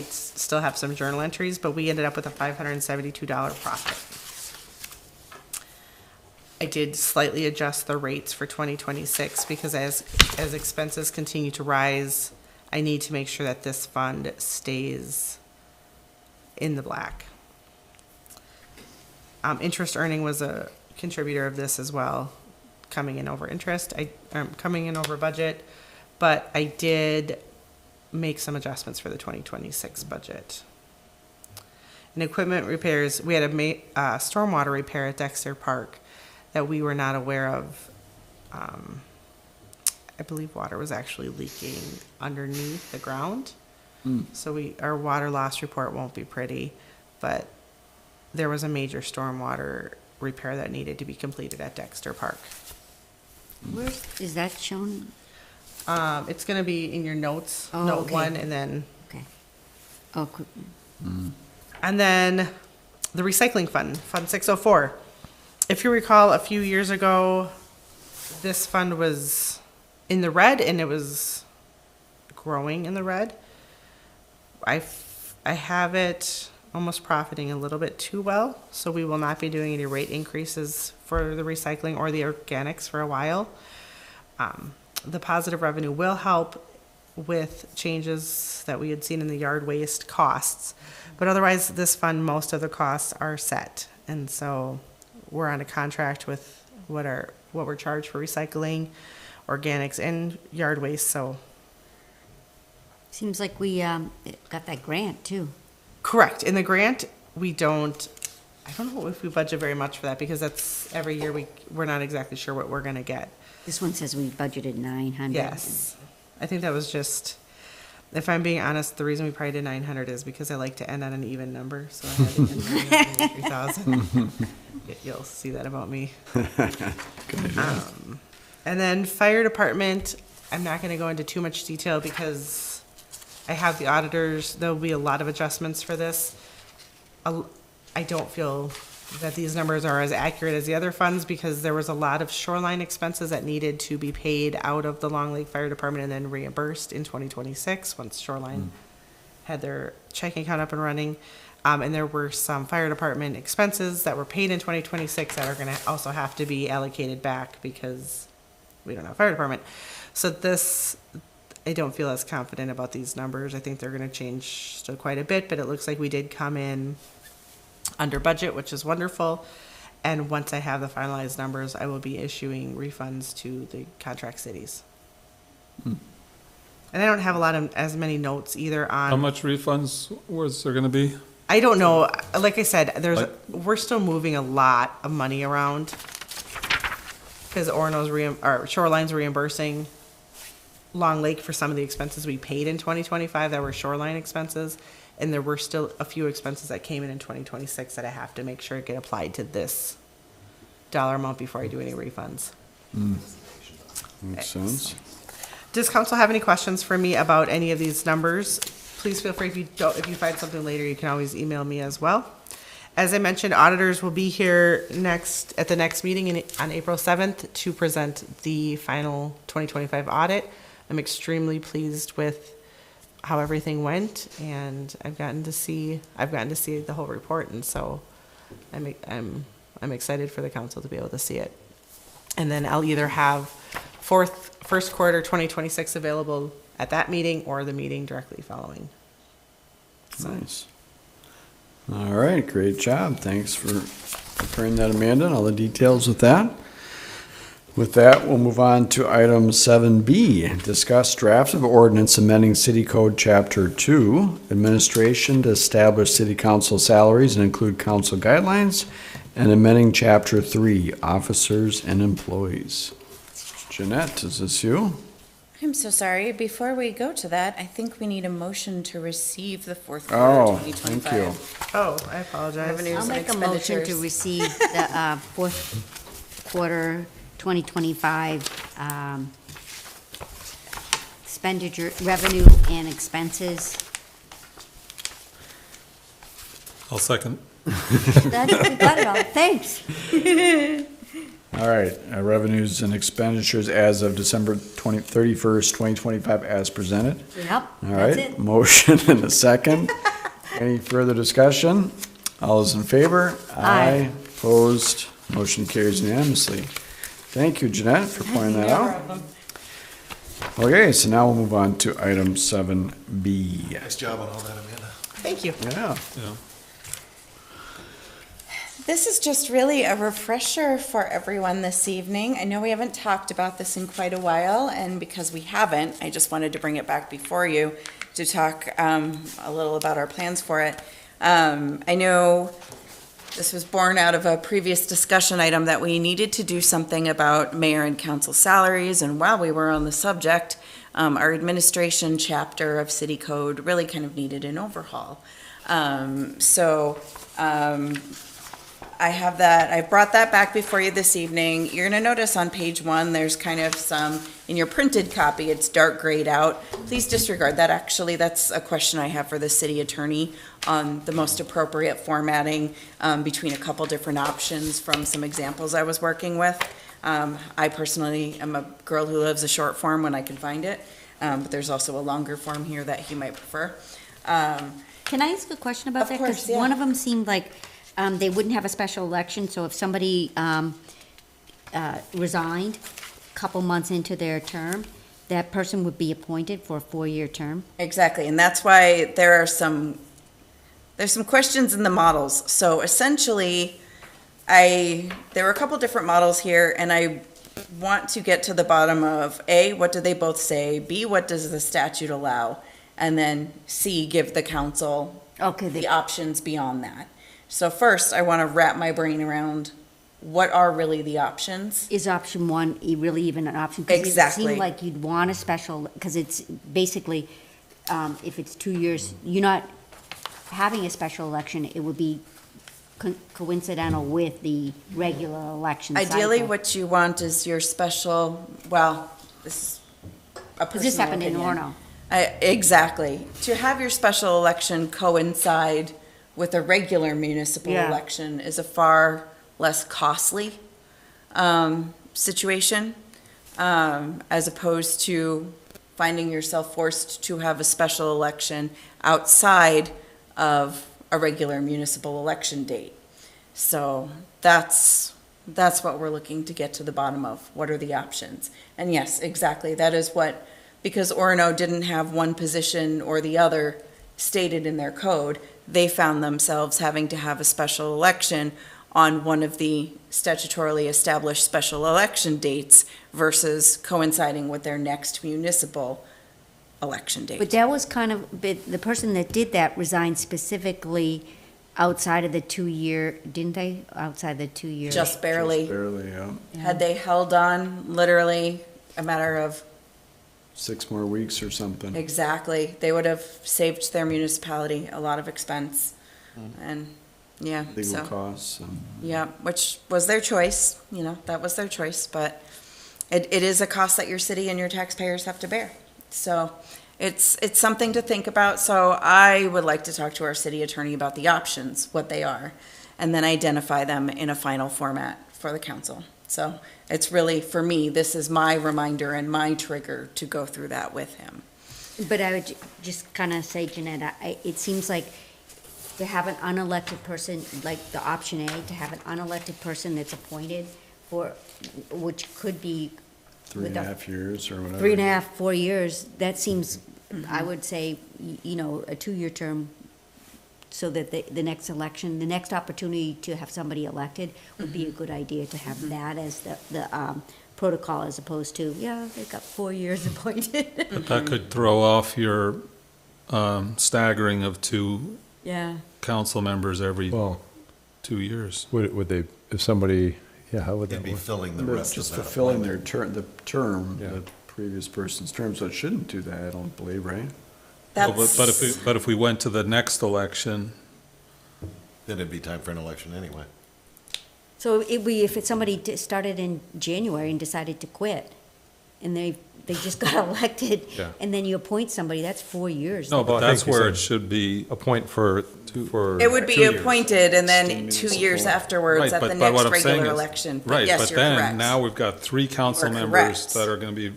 still have some journal entries, but we ended up with a $572 profit. I did slightly adjust the rates for 2026 because as expenses continue to rise, I need to make sure that this fund stays in the black. Interest earning was a contributor of this as well, coming in over coming in over budget, but I did make some adjustments for the 2026 budget. In equipment repairs, we had a stormwater repair at Dexter Park that we were not aware of. I believe water was actually leaking underneath the ground. So our water loss report won't be pretty, but there was a major stormwater repair that needed to be completed at Dexter Park. Where is that shown? It's gonna be in your notes, Oh, note okay. 1, and then Okay. Oh, And then the recycling fund, Fund 604. If you recall, a few years ago, this fund was in the red and it was growing in the red. I have it almost profiting a little bit too well, so we will not be doing any rate increases for the recycling or the organics for a while. The positive revenue will help with changes that we had seen in the yard waste costs. But otherwise, this fund, most of the costs are set. And so we're on a contract with what we're charged for recycling, organics, and yard waste, so. seems like we got that grant too. Correct. In the grant, I don't know if we budget very much for that because that's every year we're not exactly sure what we're gonna get. This one says we budgeted 900. Yes. I think that was just, if I'm being honest, the reason we probably did 900 is because I like to end on an even number, so I had to end on 3,000. You'll see that about me. And then fire department, I'm not gonna go into too much detail because I have the auditors, there'll be a lot of adjustments for this. I don't feel that these numbers are as accurate as the other funds because there was a lot of shoreline expenses that needed to be paid out of the Long Lake Fire Department and then reimbursed in 2026 once shoreline had their checking account up and running. And there were some fire department expenses that were paid in 2026 that are gonna also have to be allocated back because we don't have a fire department. So this, I don't feel as confident about these numbers. I think they're gonna change still quite a bit, but it looks like we did come in under budget, which is wonderful. And once I have the finalized numbers, I will be issuing refunds to the contract cities. And I don't have as many notes either How on, much refunds was there gonna be? I don't know, like I said, we're still moving a lot of money around. Cause Shoreline's reimbursing Long Lake for some of the expenses we paid in 2025 that were shoreline expenses. And there were still a few expenses that came in 2026 that I have to make sure get applied to this dollar amount before I do any refunds. Makes sense. Does council have any questions for me about any of these numbers? Please feel free, if you find something later, you can always email me as well. As I mentioned, auditors will be here at the next meeting on April 7th to present the final 2025 audit. I'm extremely pleased with how everything went, and I've gotten to see the whole report, and so I'm excited for the council to be able to see it. And then I'll either have first quarter 2026 available at that meeting or the meeting directly following. Nice. All right, great job. Thanks for preparing that, Amanda, and all the details with that. With that, we'll move on to item 7B, discuss draft of ordinance amending City Code Chapter 2, administration to establish city council salaries and include council guidelines, and amending Chapter 3, officers and employees. Jeanette, is this you? I'm so sorry. Before we go to that, I think we need a motion to receive the fourth Oh, quarter thank 2025. you. Oh, I apologize. Revenues I'll and make a motion to expenditures. receive the fourth quarter 2025 expenditure, revenue and expenses. I'll second. We got it all, thanks. All right, revenues and expenditures as of December 31st, 2025, as presented. Yep, All that's right, it. motion and a second. Any further discussion? All those in favor? Aye. Opposed? Motion carries unanimously. Thank you, Jeanette, for pointing that out. Okay, so now we'll move on to item 7B. Nice job on all that, Amanda. Thank you. Yeah, Yeah. This is just really a refresher for everyone this evening. I know we haven't talked about this in quite a while, and because we haven't, I just wanted to bring it back before you to talk a little about our plans for it. I know this was born out of a previous discussion item that we needed to do something about mayor and council salaries, and while we were on the subject, our administration chapter of city code really kind of needed an overhaul. I have that, I brought that back before you this evening. You're gonna notice on page 1, there's kind of some, in your printed copy, it's dark grayed out. Please disregard that, actually, that's a question I have for the city attorney on the most appropriate formatting between a couple different options from some examples I was working with. I personally am a girl who loves a short form when I can find it, but there's also a longer form here that he might prefer. Can I ask a question about Of that? course, Because yeah. one of them seemed like they wouldn't have a special election, so if somebody resigned a couple months into their term, that person would be appointed for a 4-year term? Exactly, and that's why there's some questions in the models. So essentially, there were a couple different models here, and I want to get to the bottom of A, what do they both say? B, what does the statute allow? And then C, give the council Okay, the options beyond that. So first, I want to wrap my brain around what are really the options. is option 1 really even an option? 'Cause Exactly. It seemed like you'd want a special, because it's basically, if it's 2 years, you're not having a special election, it would be coincidental with the regular election cycle. Ideally, what you want is your special, well, this is a Because this personal happened in opinion. Orno. Exactly. To have your special election coincide with a regular municipal Yeah. election is a far less costly situation, as opposed to finding yourself forced to have a special election outside of a regular municipal election date. So that's what we're looking to get to the bottom of. What are the options? And yes, exactly, that is what, because Orono didn't have one position or the other stated in their code, they found themselves having to have a special election on one of the statutorily established special election dates versus coinciding with their next municipal election date. But that was kind of, but the person that did that resigned specifically outside of the 2-year, didn't they? Outside the 2 years? Just barely. barely, yeah. Had they held on literally a matter of 6 more weeks or something. exactly, they would have saved their municipality a lot of expense. And, yeah, Legal so, costs. yeah, which was their choice, that was their choice, but it is a cost that your city and your taxpayers have to bear. So it's something to think about. So I would like to talk to our city attorney about the options, what they are, and then identify them in a final format for the council. So it's really, for me, this is my reminder and my trigger to go through that with him. But I would just kind of say, Jeanette, it seems like to have an unelected person, like the option A, to have an unelected person that's appointed for, which could be 3.5 years or whatever. 3.5, 4 years, that seems, I would say, a 2-year term, so that the next election, the next opportunity to have somebody elected would be a good idea to have that as the protocol, as opposed to, yeah, they've got 4 years appointed. But that could throw off your staggering of 2 Yeah. council members every Well, 2 years. would they, if somebody, yeah, how would They'd that be work? filling the But rest of just that fulfilling their appointment. term, Yeah. the previous person's term, so it shouldn't do that, I don't believe, right? Well, But if we went to the next election, Then it'd be time for an election anyway. So if it's somebody started in January and decided to quit, and they just got elected, Yeah. and then you appoint somebody, that's 4 years. no, but Well, I that's think you where said it should be. Appoint for. It would be 2 years. appointed and then Steam 2 municipal. years afterwards Right, at the but next what I'm saying regular is- election. But Right, yes, but you're then, correct. now we've got 3 council You are members correct. that are gonna be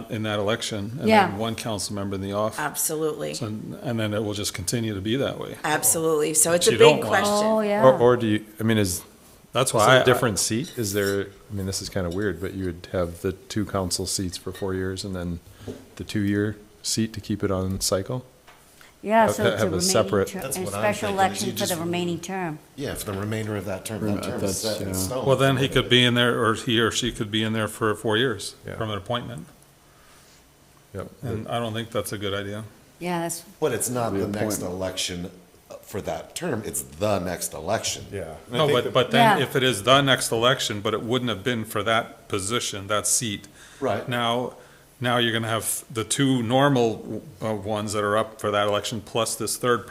in that election, and Yeah. then 1 council member in the off. Absolutely, So- And then it will just continue to be that way. absolutely. So it's a you big don't want. question. Oh, yeah. Or do you, I mean, is That's it why a different seat? Is there, I mean, this is kind of weird, but you would have the 2 council seats for 4 years and then the 2-year seat to keep it on cycle? Yeah, have- so it's a have a remaining separate- term, That's and what I'm special thinking, is election you for the just- remaining term. Yeah, for the remainder of that term is That's, set in yeah. stone. Well, then he could be in there, or he or she could be in there for 4 years Yeah. from an appointment. Yep. And I don't think that's a good idea. Yeah, that's, But it's not the next Reappointment. election for that term, it's the next election. Yeah. And I No, think but then Yeah. if it is the next election, but it wouldn't have been for that position, that seat. Right. Now you're gonna have the 2 normal ones that are up for that election, plus this third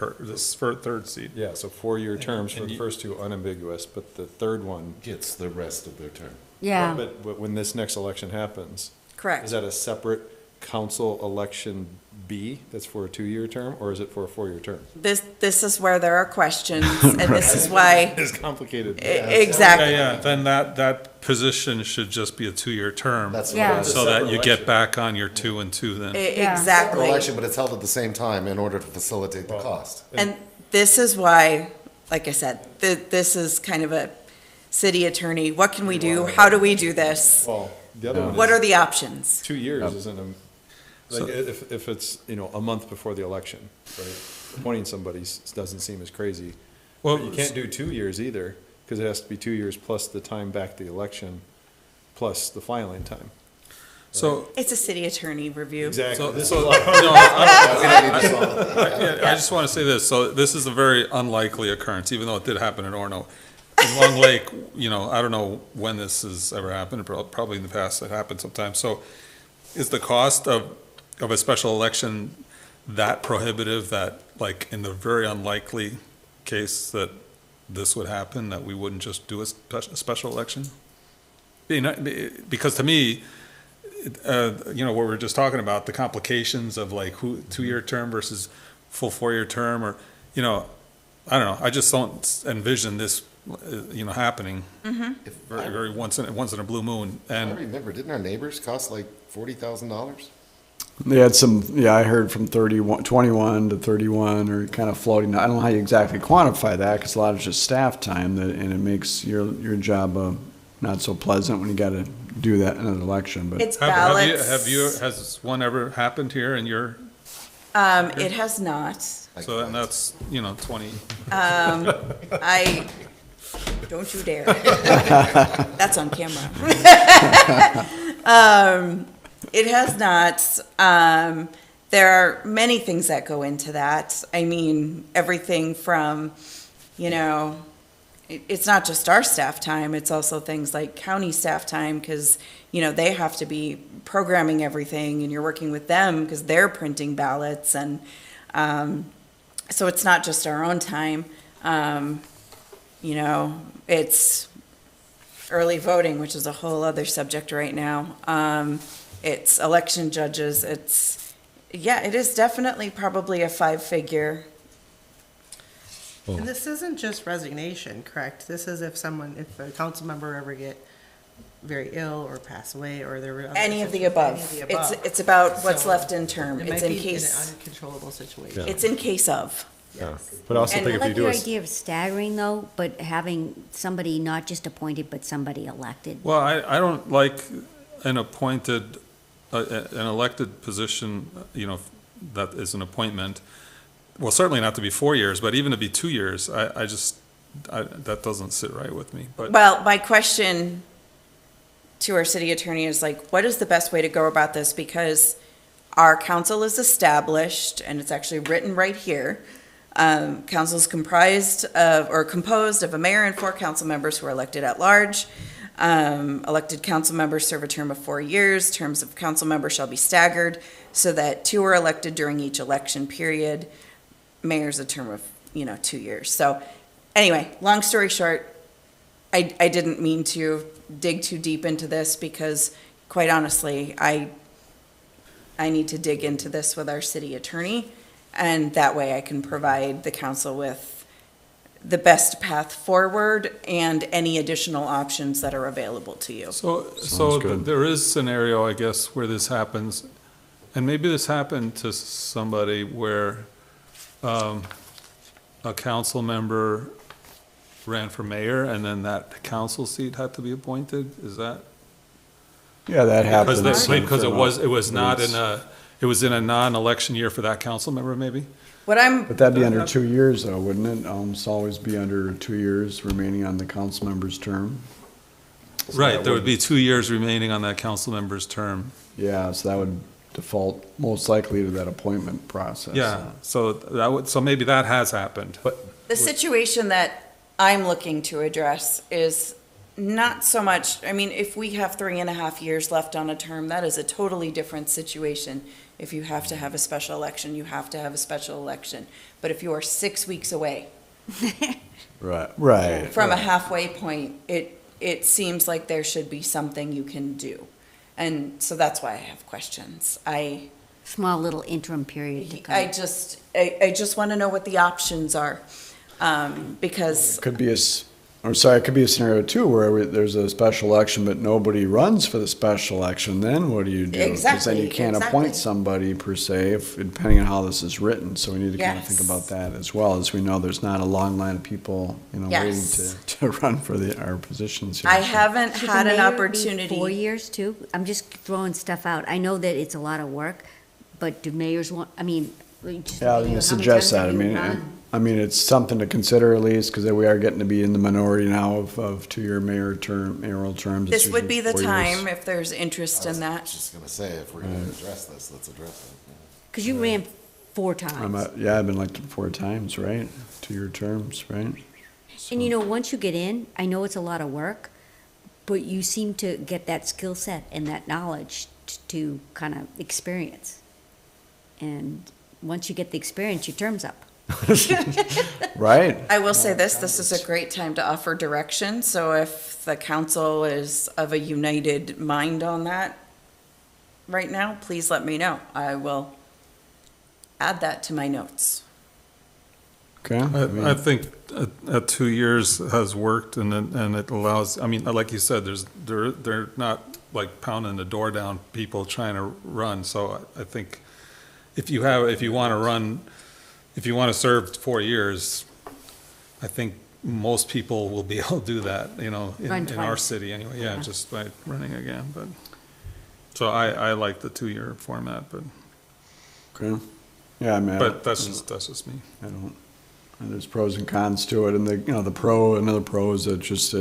seat. Yeah, so 4-year terms for and the you- first 2 unambiguous, but the third one. Gets the rest of their term. yeah. But when this next election happens, Correct. is that a separate council election B that's for a 2-year term, or is it for a 4-year term? This is where there are questions, and this is why, It's complicated. exactly. Yeah, then that position should just be a 2-year term. That's Yeah. what So that you get back on your 2 and 2 then. Yeah. Exactly. election, but it's held at the same time in order to facilitate the cost. And this is why, like I said, this is kind of a city attorney, what can we do? How do we do this? Well, the other one What is are the options? 2 years isn't a, like, if it's, a month before the election, right? Appointing somebody doesn't seem as crazy. Well, But you can't do 2 years either, because it has to be 2 years plus the time back to the election, plus the filing time. So, It's a city attorney review. so, This so, is no, I just want to say this, so this is a very unlikely occurrence, even though it did happen in Orono. In Long Lake, I don't know when this has ever happened, probably in the past it happened sometime. So is the cost of a special election that prohibitive that, like, in the very unlikely case that this would happen, that we wouldn't just do a special election? Because to me, what we were just talking about, the complications of like 2-year term versus full 4-year term, or, I don't know, I just don't envision this, happening. Very, very once in a blue moon, I and, remember, didn't our neighbors cost like $40,000? They had some, I heard from 21 to 31, or kind of floating. I don't know how you exactly quantify that, because a lot of it's just staff time, and it makes your job not so pleasant when you got to do that in an election, but. It's has ballots. one ever happened here in your, It has not. so then that's, 20, Don't you dare. That's on camera. It has not. There are many things that go into that. I mean, everything from, it's not just our staff time, it's also things like county staff time, because, they have to be programming everything, and you're working with them because they're printing ballots, and so it's not just our own time. It's early voting, which is a whole other subject right now. It's election judges, Yeah, it is definitely probably a five-figure. And this isn't just resignation, correct? This is if a council member ever get very ill or pass away, or there were. other Any of the situ- above. any of the above. It's about what's So, left in term. It It's might in be case, an uncontrollable situation. it's in case of. Yeah. But I also And think I if you like do your a, idea of staggering though, but having somebody not just appointed, but somebody elected. Well, I don't like an appointed, an elected position, that is an appointment. Well, certainly not to be 4 years, but even to be 2 years, that doesn't sit right with me, but. Well, my question to our city attorney is like, what is the best way to go about this? Because our council is established, and it's actually written right here. Council is composed of a mayor and 4 council members who are elected at large. Elected council members serve a term of 4 years. Terms of council members shall be staggered so that 2 are elected during each election period. Mayor's a term of, 2 years. So anyway, long story short, I didn't mean to dig too deep into this because quite honestly, I need to dig into this with our city attorney. And that way I can provide the council with the best path forward and any additional options that are available to you. So good. there is scenario, I guess, where this happens, and maybe this happened to somebody where a council member ran for mayor, and then that council seat had to be appointed, is that? Yeah, that happens. Because it was not it was in a non-election year for that council member, maybe? What I'm, But that'd be under 2 years though, wouldn't it? Almost always be under 2 years remaining on the council member's term. Right, there would be 2 years remaining on that council member's term. Yeah, so that would default most likely to that appointment process. Yeah, so maybe that has happened. the situation that I'm looking to address is not so much, if we have 3.5 years left on a term, that is a totally different situation. If you have to have a special election, you have to have a special election. But if you are 6 weeks away Right. from a halfway point, it seems like there should be something you can do. And so that's why I have questions. Small little interim period to I come. just want to know what the options are, because Could be it could be a scenario too where there's a special election, but nobody runs for the special election, then what do you do? Because then Exactly, you can't exactly. appoint somebody per se, depending on how this is written, so we need to kind of think Yes. about that as well, as we know there's not a long line of people, waiting Yes. to run for our positions here. I so. haven't Should the had an mayor be opportunity. 4 years too? I'm just throwing stuff out. I know that it's a lot of work, but do mayors want, just Yeah, I was mayor, gonna how many suggest times that, have you run? it's something to consider at least, because we are getting to be in the minority now of 2-year mayoral terms. It's This would be usually the 4 years. time if there's interest in that. Just gonna say, if we're gonna address this, let's address it. Because you ran 4 times. I've been elected 4 times, right? 2-year terms, right? And once you get in, I know it's a lot of work, but you seem to get that skill set and that knowledge to kind of experience. And once you get the experience, your term's up. Right? I will say this is a great time to offer direction, so if the council is of a united mind on that right now, please let me know. I will add that to my notes. Okay. I think at 2 years has worked, and it allows, like you said, they're not like pounding the door down people trying to run, so I think if you want to serve 4 years, I think most people will be able to do that, Run in our twice. city anyway, yeah, Yeah. just by running again, but, so I like the 2-year format, but Okay. Yeah, that's just me. I don't, and there's pros and cons to it, and another pro is that just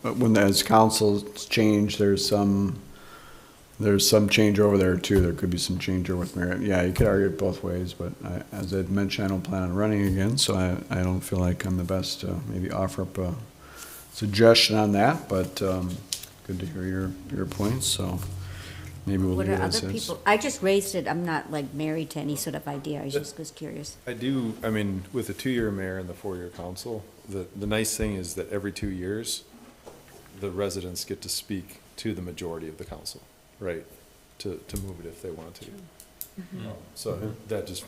when as councils change, there's some change over there too. There could be some change over with merit. Yeah, you could argue it both ways, but as I'd mentioned, I don't plan on running again, so I don't feel like I'm the best to maybe offer up a suggestion on that, but good to hear your points, so maybe we'll What leave are it as other is. people, I just raised it, I'm not like married to any sort of idea, I just was curious. I do, with the 2-year mayor and the 4-year council, the nice thing is that every 2 years, the residents get to speak to the majority of the council, right? to move it if they want to. So that just,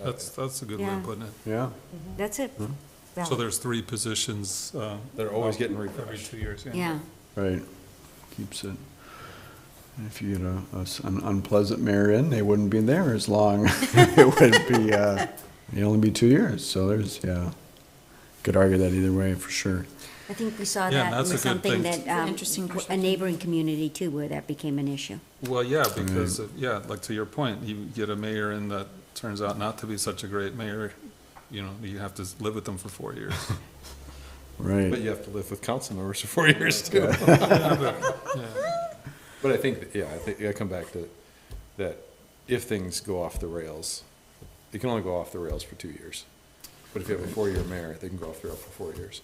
That's a good way Yeah. of putting it. Yeah. That's it. So there's 3 positions, they're always getting every refreshed. 2 years, yeah. Yeah. Right. Keeps it. And if you get an unpleasant mayor in, they wouldn't be there as long. It would be, it'd only be 2 years. So there's, yeah. Could argue that either way for sure. I think we saw Yeah, and that that's a with good something thing. that, Interesting a perspective. neighboring community too, where that became an issue. Well, yeah, because, yeah, like to your point, you get a mayor in that turns out not to be such a great mayor, you know, you have to live with them for 4 years. Right. But you have to live with council members for 4 years too. But I think, I think, I come back to that if things go off the rails, it can only go off the rails for 2 years. But if you have a 4-year mayor, they can go off the rail for 4 years.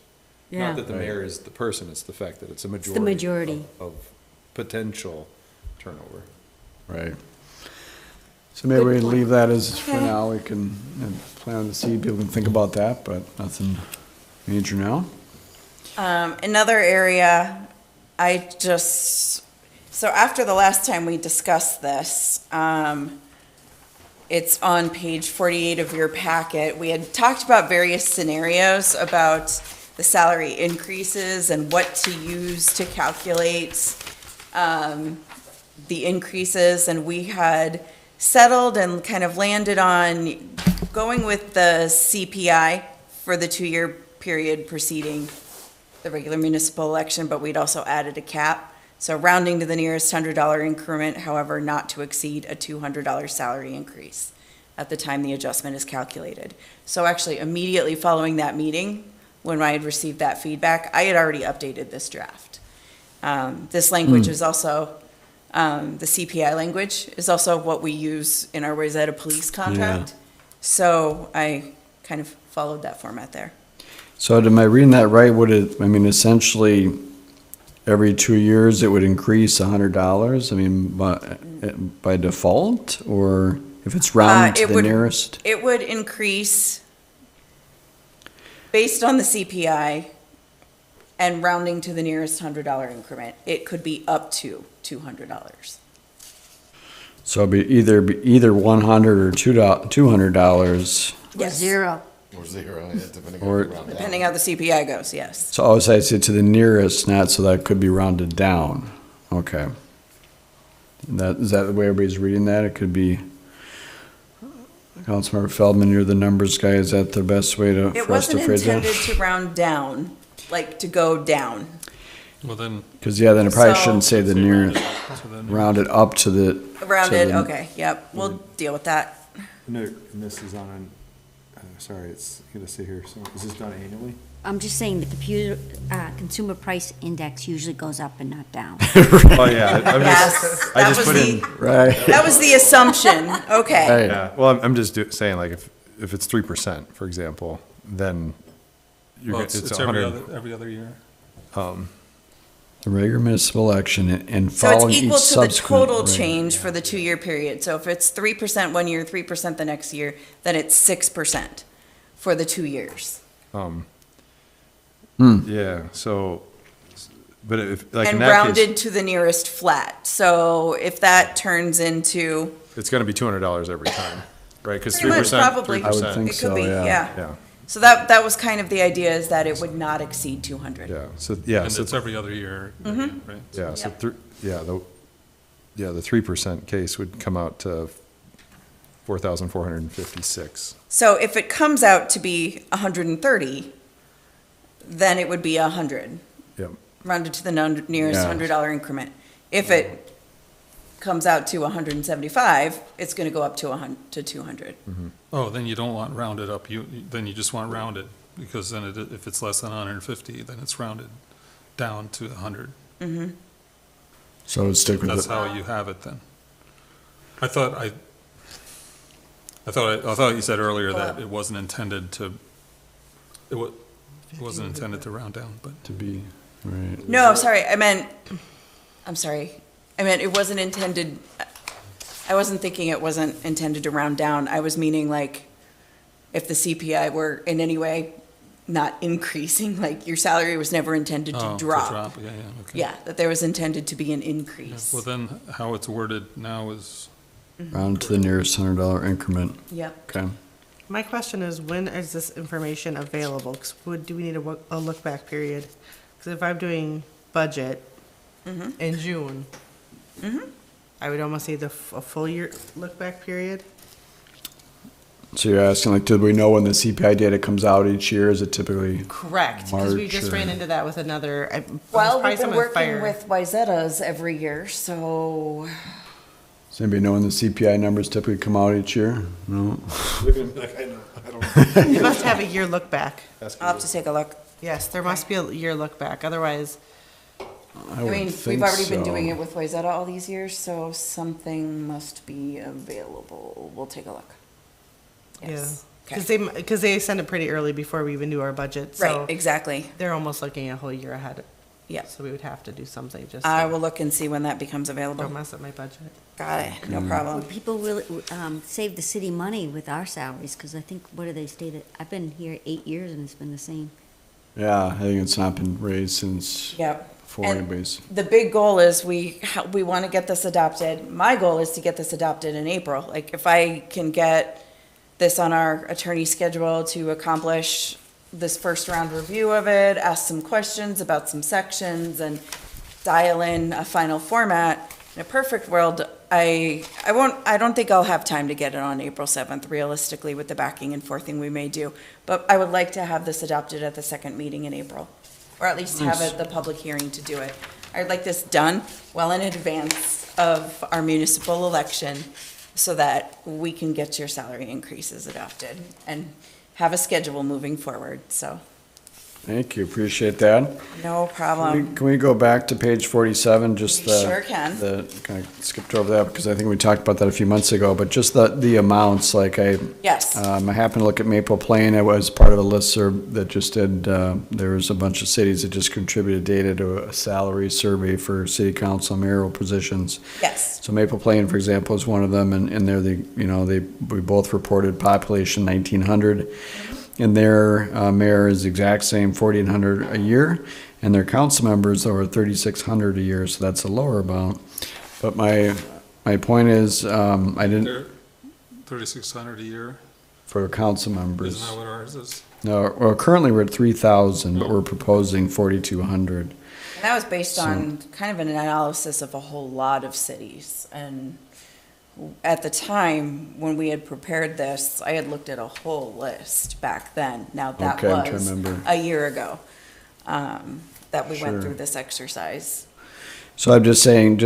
Yeah. Not that the mayor is the person, it's the fact that it's a majority. majority. Of potential turnover. Right. So maybe we leave that as for now. We can plan to see, people can think about that, but nothing major now. Another area, so after the last time we discussed this, it's on page 48 of your packet. We had talked about various scenarios about the salary increases and what to use to calculate the increases, and we had settled and kind of landed on going with the CPI for the 2-year period preceding the regular municipal election, but we'd also added a cap. So rounding to the nearest $100 increment, however, not to exceed a $200 salary increase at the time the adjustment is calculated. So actually immediately following that meeting, when I had received that feedback, I had already updated this draft. This language is also, the CPI language is also what we use in our Wayzata police contract. So I kind of followed that format there. So am I reading that right? Would it, I mean, essentially, every 2 years, it would increase $100? I mean, by default, or if it's rounded to It the would- nearest? It would increase based on the CPI and rounding to the nearest $100 increment. It could be up to $200. So it'd be either 100 or $200. Or Yes. zero. Or 0, yeah, depending on Or- the round Depending how the CPI goes, yes. So I would say to the nearest, not, so that could be rounded down. Okay. Is that the way everybody's reading that? It could be, Councilmember Feldman, you're the numbers guy. Is that the best way It for us to wasn't phrase that? intended to round down, like to go down. Well, then, Because, yeah, then it probably So- shouldn't say the nearest, so then. rounded up to the. Rounded, the- okay, yep, we'll deal with that. No, and this is on, sorry, it's gonna say here, so is this done annually? I'm just saying the consumer price index usually goes up and not down. Oh, yeah, I'm Yes, just, I that just was put in, the, Right. that was the assumption, okay. Right. yeah, well, I'm just saying, like, if it's 3%, for example, then Well, it's it's 100. every other year. The regular municipal election and So it's following each equal to the subsequent. total right. change for the 2-year period. So if it's 3% one year, 3% the next year, then it's 6% for the 2 years. Yeah, so, but if, like, in And that rounded case, to the nearest flat. So if that turns into, it's gonna be $200 every time, right? Because Pretty much, 3%, probably. 3%. I would think it so, could be, yeah. yeah. Yeah, So that was kind of the idea, is that it would not exceed 200. yeah, so, yeah, And so, it's every other year, Mm-hmm. right? yeah, so, Yep. the 3% case would come out to 4,456. So if it comes out to be 130, then it would be 100, Yep, rounded to the nearest Yeah. $100 increment. If it comes out to 175, it's going to go up to 200. Oh, then you don't want rounded up, then you just want rounded, because then if it's less than 150, then it's rounded down to 100. So it would stick with That's it. how you have it then. I thought you said earlier that it wasn't intended to, it wasn't intended to round down, but. To be, right. No, sorry, I'm sorry. I meant it wasn't intended, I wasn't thinking it wasn't intended to round down. I was meaning like if the CPI were in any way not increasing, like your salary was never intended to Oh, drop. Yeah, okay. Yeah, that there was intended to be an Yeah, increase. well, then, how it's worded now is, Round to the nearest $100 increment. Yep. Okay. My question is, when is this information available? 'Cause do we need a look back period? Because if I'm doing budget in June, I would almost need a full year look back period. So you're asking, like, do we know when the CPI data comes out each year? Is it typically? Correct, because we March just ran or- into that with another. Well, probably we've been some working fire. with Wyzetta's every year, so Does anybody know when the CPI numbers typically come out each year? No? Look at me like, I know, I don't. You must have a year look back. Ask I'll have to take a look. Yes, there must be a year look back, otherwise, I would mean, think we've already been so. doing it with Wyzetta all these years, so something must be available. We'll take a look. yeah. Yes. Because they send it pretty early before we even do our budget, so Right, exactly. they're almost looking a whole year ahead. Yep. So we would have to do something just I to will look and see when that becomes don't available. mess up my budget. Got it, no Well, problem. people really, save the city money with our salaries, because I think, what do they stated? I've been here 8 years and it's been the same. Yeah, I think it's not been raised since Yep. before And anybody's. the big goal is we want to get this adopted. My goal is to get this adopted in April. Like, if I can get this on our attorney schedule to accomplish this first round review of it, ask some questions about some sections, and dial in a final format. In a perfect world, I don't think I'll have time to get it on April 7th, realistically, with the backing and forthing we may do. But I would like to have this adopted at the second meeting in April, or at least have it, the public hearing to do it. I'd like this done well in advance of our municipal election, so that we can get your salary increases adopted and have a schedule moving forward, so, Thank you, appreciate that. no problem. Can we go back to page 47, just We the. sure can. Kind of skipped over that because I think we talked about that a few months ago, but just the amounts, like Yes, I happened to look at Maple Plain. I was part of a listserv that just did, there was a bunch of cities that just contributed data to a salary survey for city council and mayoral positions. yes, So Maple Plain, for example, is one of them, and they're we both reported population 1,900. And their mayor is the exact same, 4,800 a year, and their council members are 3,600 a year, so that's a lower amount. But my point is, I didn't, they're 3,600 a year, for council members. isn't that what ours is? No, well, currently we're at 3,000, but we're proposing 4,200. and that was based on kind of an analysis of a whole lot of cities, and at the time, when we had prepared this, I had looked at a whole list back then. Now, that Okay, I'm trying to was remember. a year ago, that we Sure. went through this exercise. So I'm just saying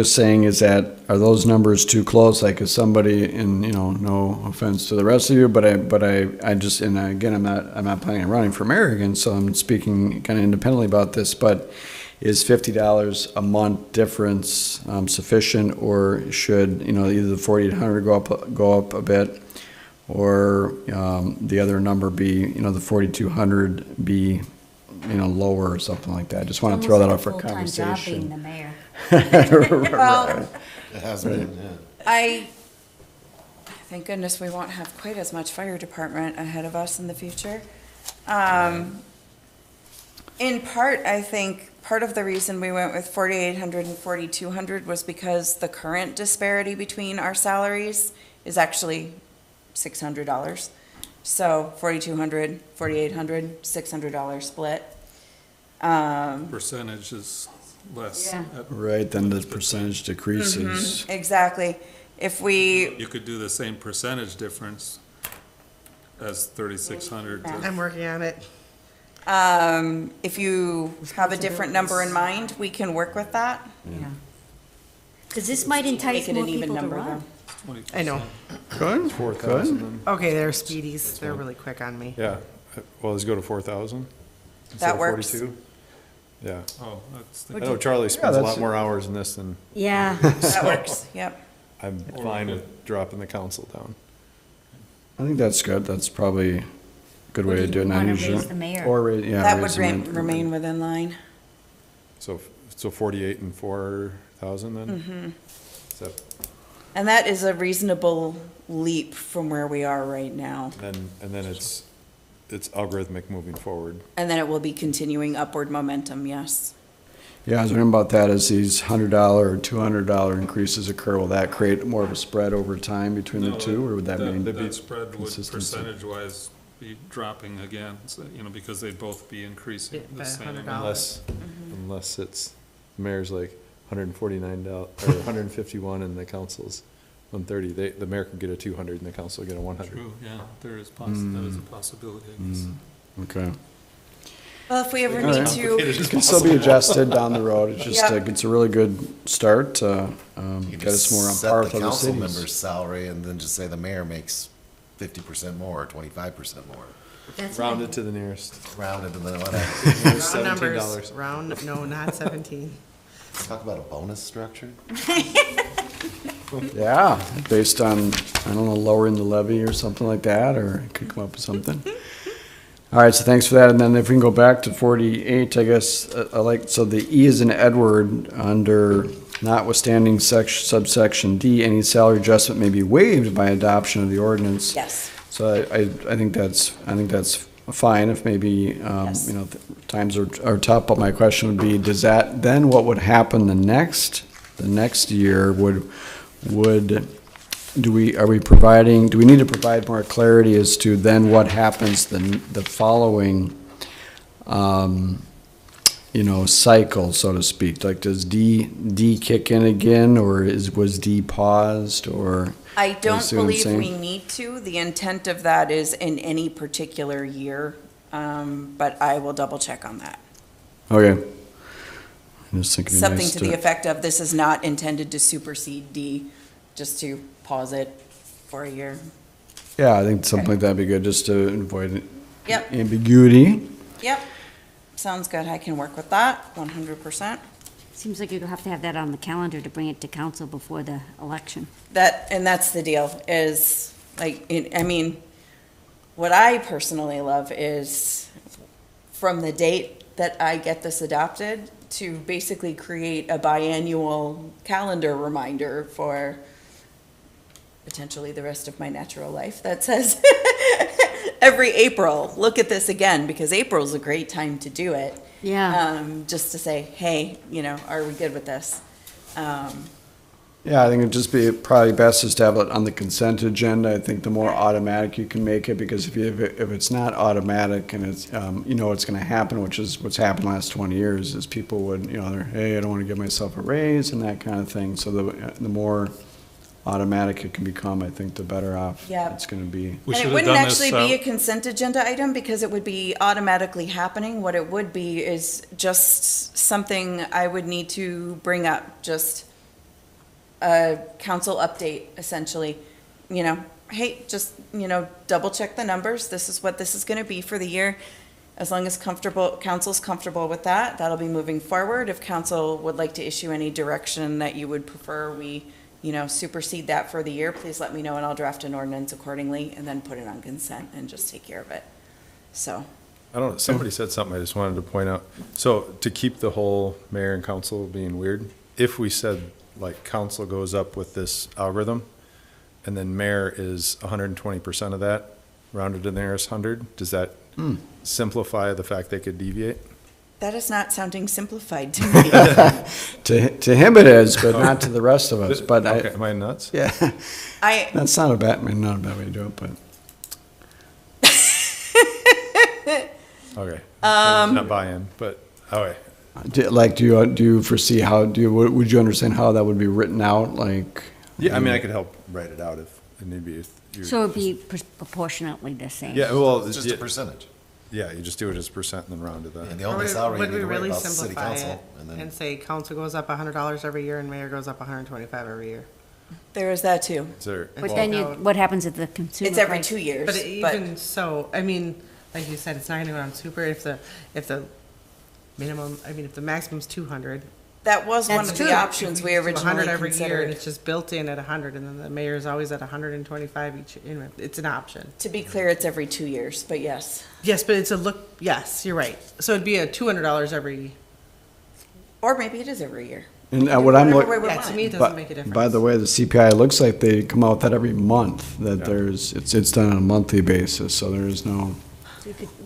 is that, are those numbers too close? Like, is somebody, and, no offense to the rest of you, but I just, and again, I'm not planning on running for mayor again, so I'm speaking kind of independently about this, but is $50 a month difference sufficient, or should, either the 4,800 go up a bit, or the other number be, the 4,200 be, lower or something like that? I just want to throw that out for Full-time job being the conversation. mayor. Well, It has been, yeah. Thank goodness we won't have quite as much fire department ahead of us in the future. In part, I think, part of the reason we went with 4,800 and 4,200 was because the current disparity between our salaries is actually $600. So 4,200, 4,800, $600 split. Percentage is less. Yeah. Right, then the percentage decreases. Exactly. If we, You could do the same percentage difference as 3,600 to. I'm working on it. if you have a different number in mind, we can work with that. Yeah. Because this might entice Make it more an even people to number run. though. 20%. I know. Good, 4,000 good. then? Okay, they're speedies. They're really quick on me. Yeah, well, let's go to 4,000. That works. 42? Yeah, Oh, that's I the, know Charlie spends a that's- lot more hours in this than, Yeah. That works, yep. I'm fine with dropping the council down. I think that's good. That's probably a good way to do it. Wanna Not raise usually. the mayor. Or raise, yeah. That raise would the mayor. remain within line. So 48 and 4,000 then? Is that, And that is a reasonable leap from where we are right now. and then it's it's algorithmic moving forward. And then it will be continuing upward momentum, yes. Yeah, I was wondering about that, as these $100 or $200 increases occur, will that create more of a spread over time between the No, two, or would that mean? That spread would consistency? percentage-wise be dropping again, so, because they'd both be increasing By the same $100. amount. Unless it's, the mayor's like $149, or 151 and the council's 130. The mayor could get a 200 and the council get a 100. True, yeah, that is a possibility, I guess. Okay. Well, if we ever All need right. to, It can still be adjusted down the road. It's just, Yep. it's a really good start to You get us more on set par the with other council cities. member's salary and then just say the mayor makes 50% more or 25% more. That's Rounded to the nearest. Rounded to the whatever. Round numbers, $17. round, no, not 17. Talk about a bonus structure. Yeah, based on, I don't know, lowering the levy or something like that, or it could come up with something. All right, so thanks for that. And then if we can go back to 48, I guess, so the E is in Edward, under notwithstanding subsection D, any salary adjustment may be waived by adoption of the ordinance. yes. So I think that's fine if maybe, Yes. times are tough, but my question would be, does that, then what would happen the next year? Do we need to provide more clarity as to then what happens the following, cycle, so to speak? Like, does D kick in again, or was D paused, or? I don't see what I'm believe saying? we need to. The intent of that is in any particular year, but I will double check on that. Okay. I'm just thinking it'd be Something nice to the effect of, this is not intended to supersede D, just to pause it for a year. Yeah, I think something like that'd be good, just to avoid Yep, ambiguity. yep. Sounds good. I can work with that, 100%. Seems like you'll have to have that on the calendar to bring it to council before the election. And that's the deal, is, what I personally love is, from the date that I get this adopted, to basically create a biannual calendar reminder for potentially the rest of my natural life that says, every April, look at this again, because April's a great time to do it. Yeah. Just to say, hey, are we good with this? Yeah, I think it'd just be probably best is to have it on the consent agenda. I think the more automatic you can make it, because if it's not automatic and it's, what's gonna happen, which is what's happened the last 20 years, is people would, they're, hey, I don't wanna give myself a raise and that kind of thing. So the more automatic it can become, I think the better off Yeah. it's gonna be. We And should it have wouldn't done this, actually be a consent agenda item, because it would be automatically happening. What it would be is just something I would need to bring up, just a council update, essentially. Hey, just, double check the numbers. This is what this is gonna be for the year. As long as council's comfortable with that, that'll be moving forward. If council would like to issue any direction that you would prefer we, supersede that for the year, please let me know and I'll draft an ordinance accordingly and then put it on consent and just take care of it. So, I don't know, somebody said something I just wanted to point out. So to keep the whole mayor and council being weird, if we said, like, council goes up with this algorithm, and then mayor is 120% of that, rounded to the nearest 100, does that simplify the fact they could deviate? that is not sounding simplified to me. To him it is, but not to the rest of us, but Okay, am I nuts? yeah, I, that's not a bad way to do it, but. Okay. Not buy-in, but, okay. Do you foresee would you understand how that would be written out, like? Yeah, I mean, I could help write it out if it need be. So it'd be proportionately the same. Yeah, well, It's just a percentage. yeah, you just do it as percent and then round to that. And the only salary you Would need we to worry really about is city simplify it council. And then and say council goes up $100 every year and mayor goes up 125 every year? there is that too. Is there, But then what happens if the consumer It's every price- 2 years, But even so, like you said, it's not gonna go down super if the minimum, if the maximum's 200. that was one That's of true. the options we If you do 100 originally every year and considered. it's just built in at 100 and then the mayor's always at 125 each, it's an option. To be clear, it's every 2 years, but yes. Yes, but yes, you're right. So it'd be a $200 every, Or maybe it is every year. And what I'm Whatever looking. way we yeah, want to it. me, it doesn't make a difference. By the way, the CPI looks like they come out with that every month, that Yeah. it's done on a monthly basis, so there is no,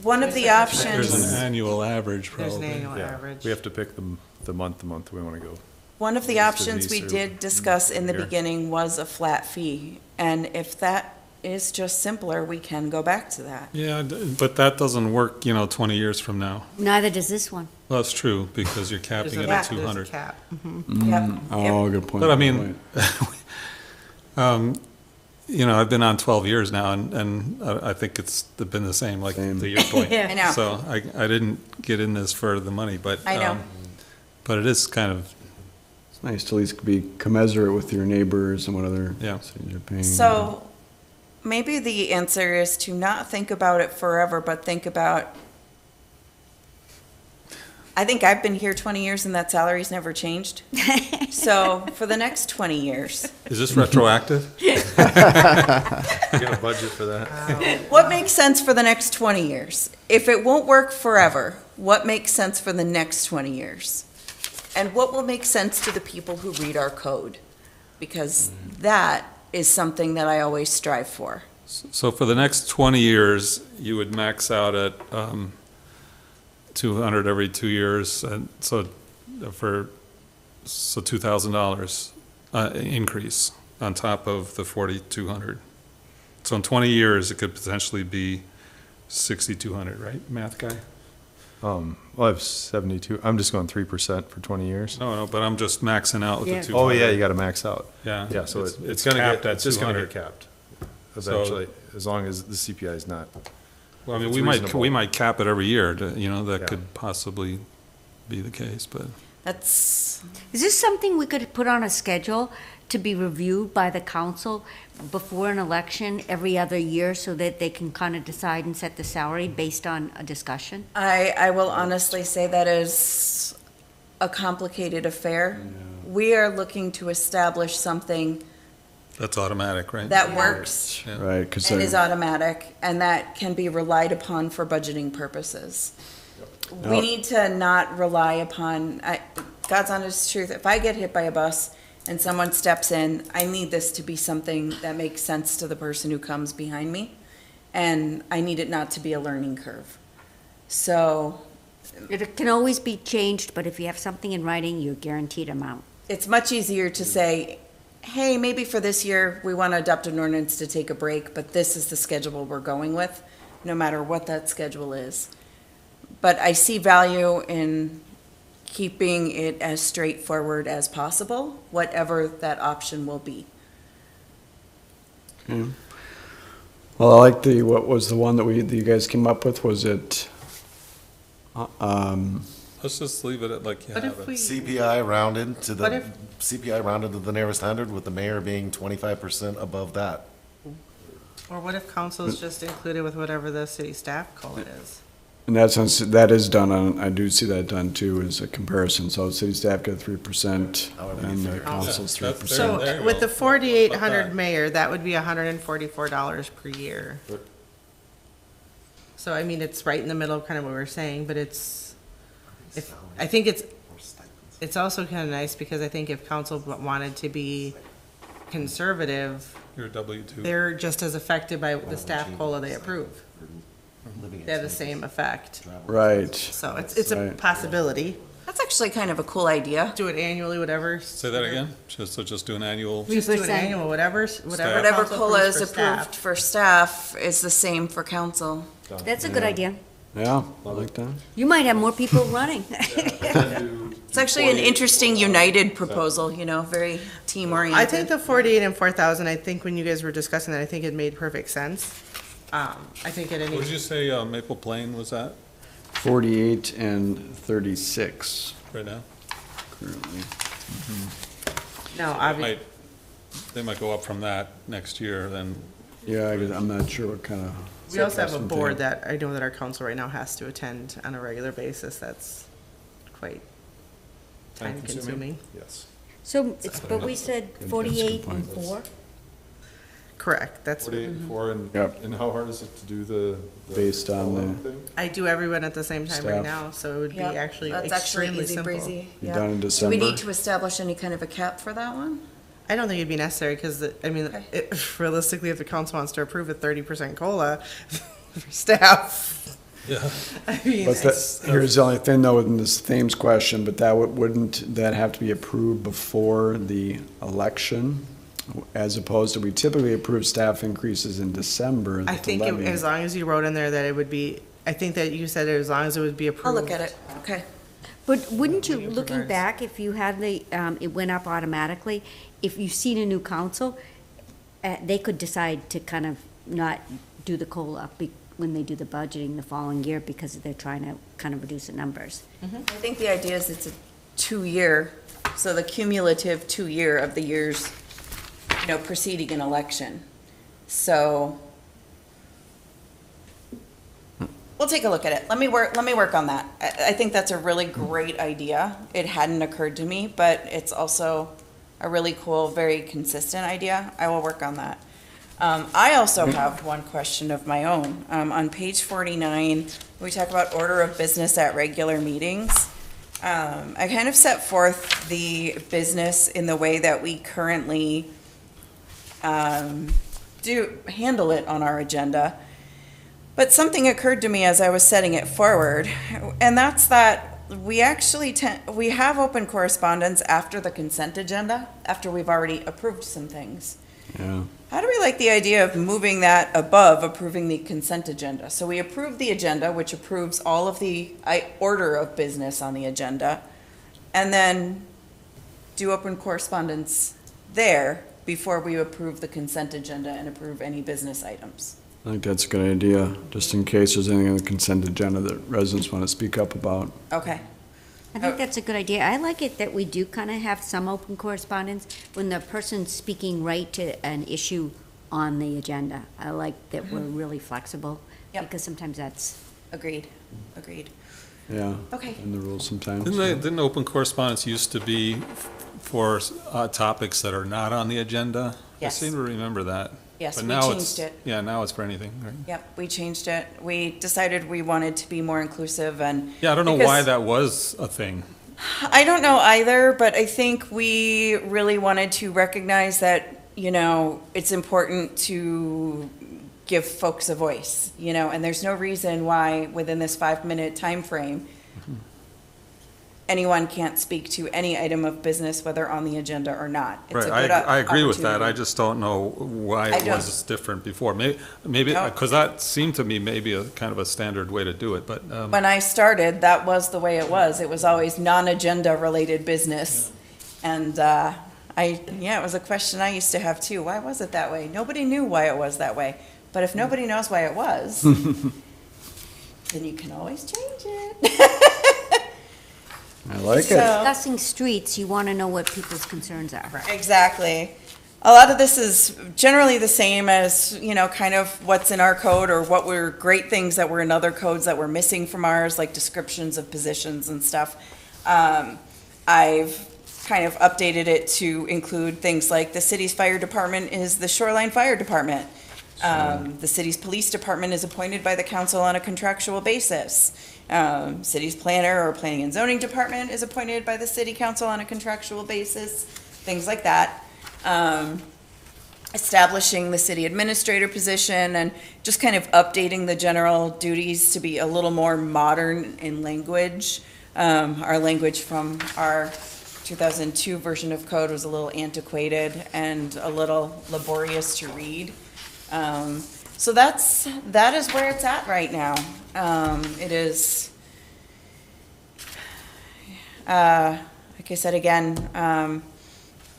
One of the There's options, an annual average, There's an probably. annual Yeah, average. we have to pick the month we want to go. one of the Mr. options we Neeser, did discuss in the here. beginning was a flat fee. And if that is just simpler, we can go back to that. Yeah, but that doesn't work, 20 years from now. Neither does this one. Well, that's true, because you're There's capping a- it Yeah. at there's a 200. cap. Yep. Oh, good point. But I good mean, point. I've been on 12 years now, and I think it's been the same, like Same. to your point. I know. So I didn't get in this for the money, but. I know. But it is kind of, It's nice to at least be commensurate with your neighbors and what other Yeah. cities are paying. So maybe the answer is to not think about it forever, but think about, I think I've been here 20 years and that salary's never changed. So for the next 20 years, is this retroactive? You got a budget for that? what makes sense for the next 20 years? If it won't work forever, what makes sense for the next 20 years? And what will make sense to the people who read our code? Because that is something that I always strive for. So for the next 20 years, you would max out at 200 every 2 years, and so $2,000 increase on top of the 4,200. So in 20 years, it could potentially be 6,200, right, math guy? Well, I have 72, I'm just going 3% for 20 years. No, but I'm just maxing out with Yeah. the 200. Oh, yeah, you got to max out. Yeah. Yeah, so It's it's gonna capped get, at it's just gonna 200. get capped So- eventually, as long as the CPI is not. Well, I mean, It's we reasonable. might cap it every year, that Yeah. could possibly be the case, but. That's, Is this something we could put on a schedule to be reviewed by the council before an election every other year so that they can kind of decide and set the salary based on a discussion? I will honestly say that is a complicated affair. We are looking to establish something That's automatic, right? that works Yeah. Right, because and is automatic, and that can be relied upon for budgeting purposes. We Now- need to not rely upon, God's honest truth, if I get hit by a bus and someone steps in, I need this to be something that makes sense to the person who comes behind me, and I need it not to be a learning curve. So It can always be changed, but if you have something in writing, you're guaranteed amount. it's much easier to say, hey, maybe for this year, we want to adopt an ordinance to take a break, but this is the schedule we're going with, no matter what that schedule is. But I see value in keeping it as straightforward as possible, whatever that option will be. Well, I like what was the one that you guys came up with? Was it, Let's just leave it at like you What have if it. we, CPI rounded to What the, if- CPI rounded to the nearest hundred, with the mayor being 25% above that. or what if council's just included with whatever the city staff COLA is? and that is done on, I do see that done too, as a comparison. So city staff get 3% However you and the figure it. council's Yeah, that's 3%. fair. There So you with go. the 4,800 About that. mayor, that would be $144 per year. So I mean, it's right in the middle of kind of what we're saying, but I think it's also kind of nice because I think if council wanted to be conservative, Your W-2. they're just as affected by the staff COLA they approve. Living They have the expenses, same effect. travel Right. expenses. So it's a Right. possibility. That's actually kind of a cool idea. Do it annually, whatever. Say that again? Just do an annual, Just do it 3%. annual, whatever Staff. Whatever council COLA approves is for staff. approved for staff is the same for council. That's a good idea. Yeah, I like that. You might have more people running. It's actually an interesting united proposal, very team-oriented. I think the 48 and 4,000, I think when you guys were discussing that, I think it made perfect sense. I think at what did any, you say Maple Plain was at 48 and 36 right now? currently. no, obviously, They might go up from that next year, then. Yeah, I'm not sure what kind of. we also have a something. board that I know that our council right now has to attend on a regular basis. That's quite time consuming. Yes. So, but we said Good, that's a good 48 and point. 4? Correct, that's, 48, 4, Yep. and how hard is it to do the? Based on the- thing? I do everyone at the same time right Staff. now, so it would be Yep, actually that's actually extremely easy simple. breezy. Be yeah. done in Do we December. need to establish any kind of a cap for that one? I don't think it'd be necessary, because, I mean, Okay. realistically, if the council wants to approve a 30% COLA for staff, Yeah. I mean, But here's the only thing though, in this Thames question, but that wouldn't that have to be approved before the election? As opposed to, we typically approve staff increases in December. I at the think levy. as long as you wrote in there that it would be, I think that you said as long as it would be approved. I'll look at it, okay. But wouldn't you, Your looking regards. back, if you had the, it went up automatically, if you've seen a new council, they could decide to kind of not do the COLA when they do the budgeting the following year because they're trying to kind of reduce the numbers. I think the idea is it's a 2-year, so the cumulative 2-year of the years, preceding an election. So we'll take a look at it. Let me work on that. I think that's a really great idea. It hadn't occurred to me, but it's also a really cool, very consistent idea. I will work on that. I also have one question of my own. On page 49, we talk about order of business at regular meetings. I kind of set forth the business in the way that we currently do handle it on our agenda. But something occurred to me as I was setting it forward, and that's that we actually we have open correspondence after the consent agenda, after we've already approved some things. Yeah. How do we like the idea of moving that above approving the consent agenda? So we approve the agenda, which approves all of the order of business on the agenda, and then do open correspondence there before we approve the consent agenda and approve any business items. I think that's a good idea, just in case there's anything on the consent agenda that residents want to speak up about. Okay. I think that's a good idea. I like it that we do kind of have some open correspondence when the person's speaking right to an issue on the agenda. I like that we're really flexible, Yep. because sometimes that's, Agreed. Yeah. Okay. In the rules sometimes. Didn't open correspondence used to be for topics that are not on the agenda? Yes. I seem to remember that. Yes, But we now changed it. Yeah, now it's for anything, right? Yep, we changed it. We decided we wanted to be more inclusive and. Yeah, I don't know why because- that was a thing. I don't know either, but I think we really wanted to recognize that, it's important to give folks a voice, and there's no reason why within this 5-minute time frame, anyone can't speak to any item of business, whether on the agenda or not. It's a Right, good I agree with that. I opportunity. just don't know why I it don't- was different before. Maybe, No. because that seemed to me maybe a kind of a standard way to do it, but, When I started, that was the way it was. It was always non-agenda related business. And it was a question I used to have too. Why was it that way? Nobody knew why it was that way. But if nobody knows why it was, then you can always change it. I like it. So- discussing streets, you want to know what people's concerns are. Exactly. A lot of this is generally the same as, kind of what's in our code or what were great things that were in other codes that were missing from ours, like descriptions of positions and stuff. I've kind of updated it to include things like the city's fire department is the Shoreline Fire Department. The city's police department is appointed by the council on a contractual basis. City's planner or planning and zoning department is appointed by the city council on a contractual basis, things like that. Establishing the city administrator position and just kind of updating the general duties to be a little more modern in language. Our language from our 2002 version of code was a little antiquated and a little laborious to read. So that is where it's at right now. It is, like I said again,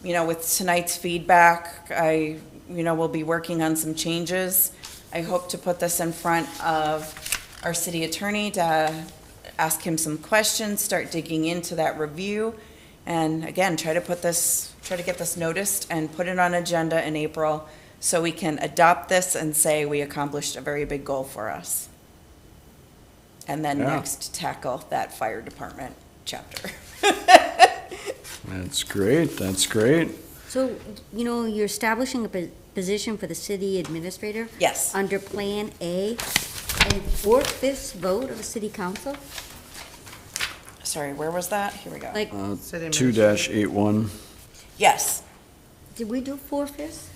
with tonight's feedback, I will be working on some changes. I hope to put this in front of our city attorney to ask him some questions, start digging into that review, and again, try to get this noticed and put it on agenda in April so we can adopt this and say we accomplished a very big goal for us. And then Yeah. next tackle that fire department chapter. That's great, that's great. So, you're establishing a position for the city administrator Yes. under Plan A, and 4/5 vote of the city council? Sorry, where was that? Here we go. Like, City 2-81. Yes, did we do 4/5?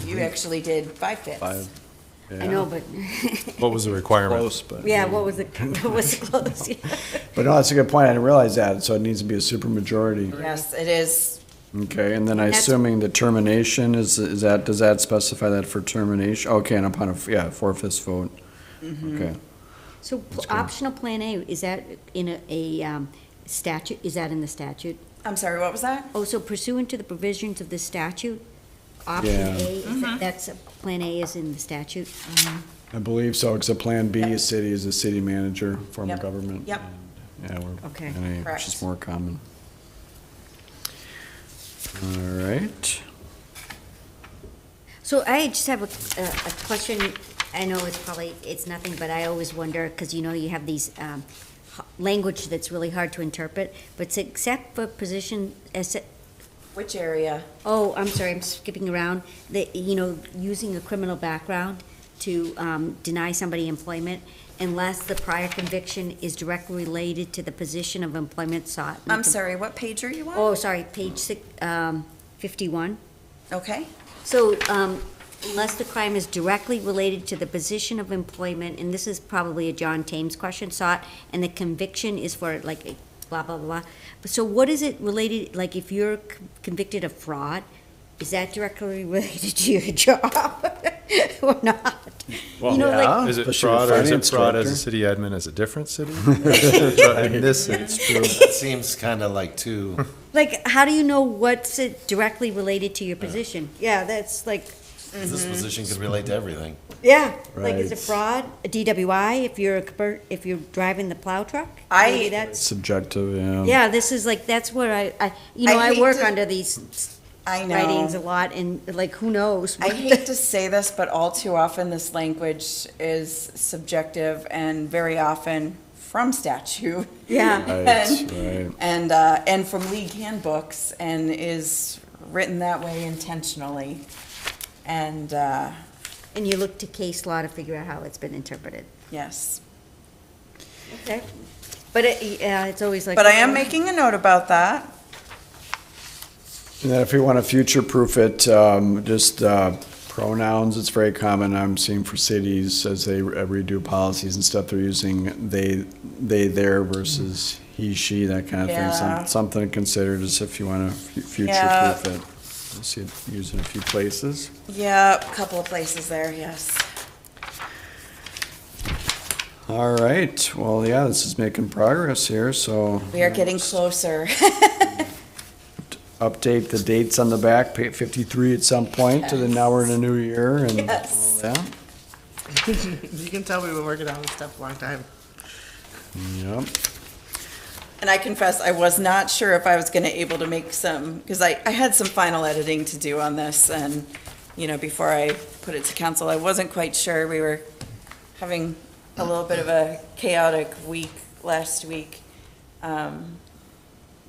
you actually did 5/5. Five. I know, but, What was the requirement? Close, but. yeah, what was it, what was close? But no, that's a good point. I didn't realize that. So it needs to be a supermajority. Yes, it is. Okay, and then I That's- assuming the termination is that, does that specify that for termination? Okay, and upon a, yeah, 4/5 vote. Okay. So optional Plan A, is that in a statute, is that in the statute? I'm sorry, what was that? Oh, so pursuant to the provisions of the statute, option Yeah. A, that's, Plan A is in the statute? I believe so, because a Plan B, a city is a city manager form of Yep. government. Yep. Yeah, we're, Okay. NA, which Correct. is more common. All right. So I just have a question. I know it's nothing, but I always wonder, because you know, you have these language that's really hard to interpret, but it's except for position, Which area? oh, I'm sorry, I'm skipping around, using a criminal background to deny somebody employment unless the prior conviction is directly related to the position of employment sought. I'm sorry, what page are you on? Oh, sorry, page 51. Okay. So, unless the crime is directly related to the position of employment, and this is probably a John Thames question sought, and the conviction is for like a blah, blah, blah. So what is it related, like if you're convicted of fraud, is that directly related to your job or not? You know, like, Is it Especially with fraud, or is it finance fraud as director. a city admin as a different city? In this city. It's true. That seems kind of like too, like, how do you know what's it directly related to your position? Yeah, that's like, this position could relate to everything. yeah, like, is it Right. fraud, a DWI, if you're driving the plow truck? Maybe that's. Subjective, yeah. Yeah, this is like, that's where I I I hate work to- under these I know. writings a lot, and like, who knows? I hate to say this, but all too often this language is subjective and very often from statute. Yeah, Right, right. And from league handbooks and is written that way intentionally. And, and you look to case law to figure out how it's been interpreted. yes. Okay. But it's always like. But I am making a note about that. And then if we want to future-proof it, just pronouns, it's very common, I'm seeing for cities as they redo policies and stuff, they're using they, their versus he, she, that kind of thing. Yeah. Something to consider, just if you want to Yeah. future-proof it. I see it used in a few places. Yeah, a couple of places there, yes. All right, well, yeah, this is making progress here, so. We are getting closer. Update the dates on the back, page 53 at some point, and then now we're in a new year and all Yes. that. You can tell we've been working on this stuff a long time. Yep. And I confess, I was not sure if I was gonna able to make some, because I had some final editing to do on this, and, before I put it to council, I wasn't quite sure. We were having a little bit of a chaotic week last week.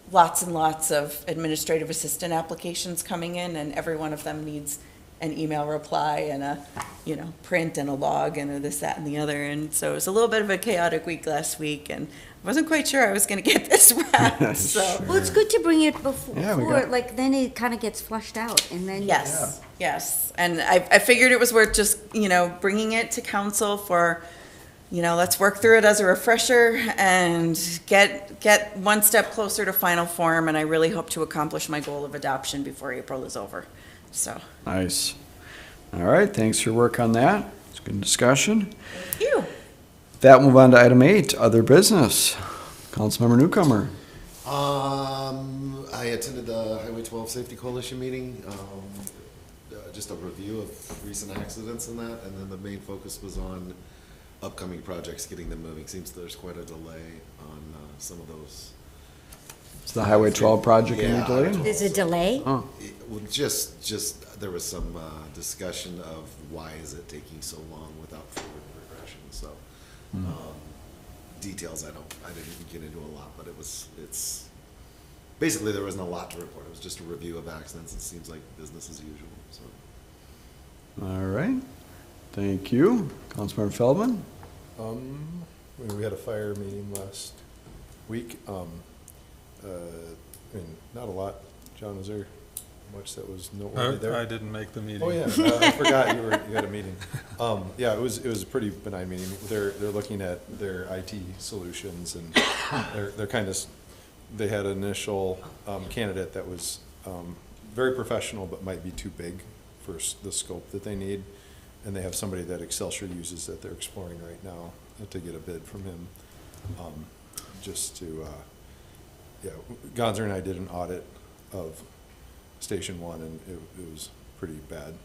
Lots and lots of administrative assistant applications coming in, and every one of them needs an email reply and a, print and a log and a this, that, and the other. And so it was a little bit of a chaotic week last week, and I wasn't quite sure I was gonna get this wrapped, so. Well, it's good to bring it before, Yeah, we got- like, then it kind of gets flushed out, and then. Yes, yes. And I figured it was worth just, bringing it to council for, let's work through it as a refresher and get one step closer to final form. And I really hope to accomplish my goal of adoption before April is over, so. Nice. All right, thanks for your work on that. It's a good discussion. Thank you. That, move on to item 8, other business. Councilmember Newcomer. I attended the Highway 12 Safety Coalition meeting, just a review of recent accidents and that, and then the main focus was on upcoming projects, getting them moving. Seems there's quite a delay on some of those. It's the Highway 12 project any Yeah. delay? There's a delay? Oh, Well, just, there was some discussion of why is it taking so long without further progression, so. Details I didn't get into a lot, but it's, basically there wasn't a lot to report. It was just a review of accidents. It seems like business as usual, so. all right. Thank you. Councilmember Feldman? We had a fire meeting last week. Not a lot. John, was there much that was noteworthy there. I didn't make the meeting. Oh, yeah, I forgot you had a meeting. Yeah, it was a pretty benign meeting. They're looking at their IT solutions, and they're kind of, they had an initial candidate that was very professional, but might be too big for the scope that they need. And they have somebody that Excelsior uses that they're exploring right now to get a bid from him. Just to, yeah, Gonzer and I did an audit of Station 1, and it was pretty bad.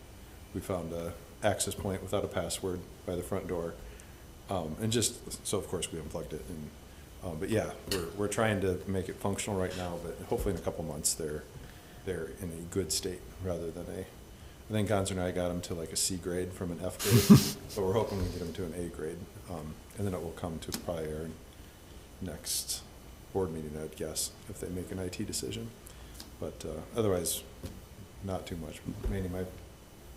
We found a access point without a password by the front door. And just, so of course we unplugged it. And, but yeah, we're trying to make it functional right now, but hopefully in a couple months they're in a good state rather than I think Gonzer and I got them to like a C grade from an F grade, but we're hoping we can get them to an A grade. And then it will come to probably our next board meeting, I'd guess, if they make an IT decision. But otherwise, not too much. Manny, am I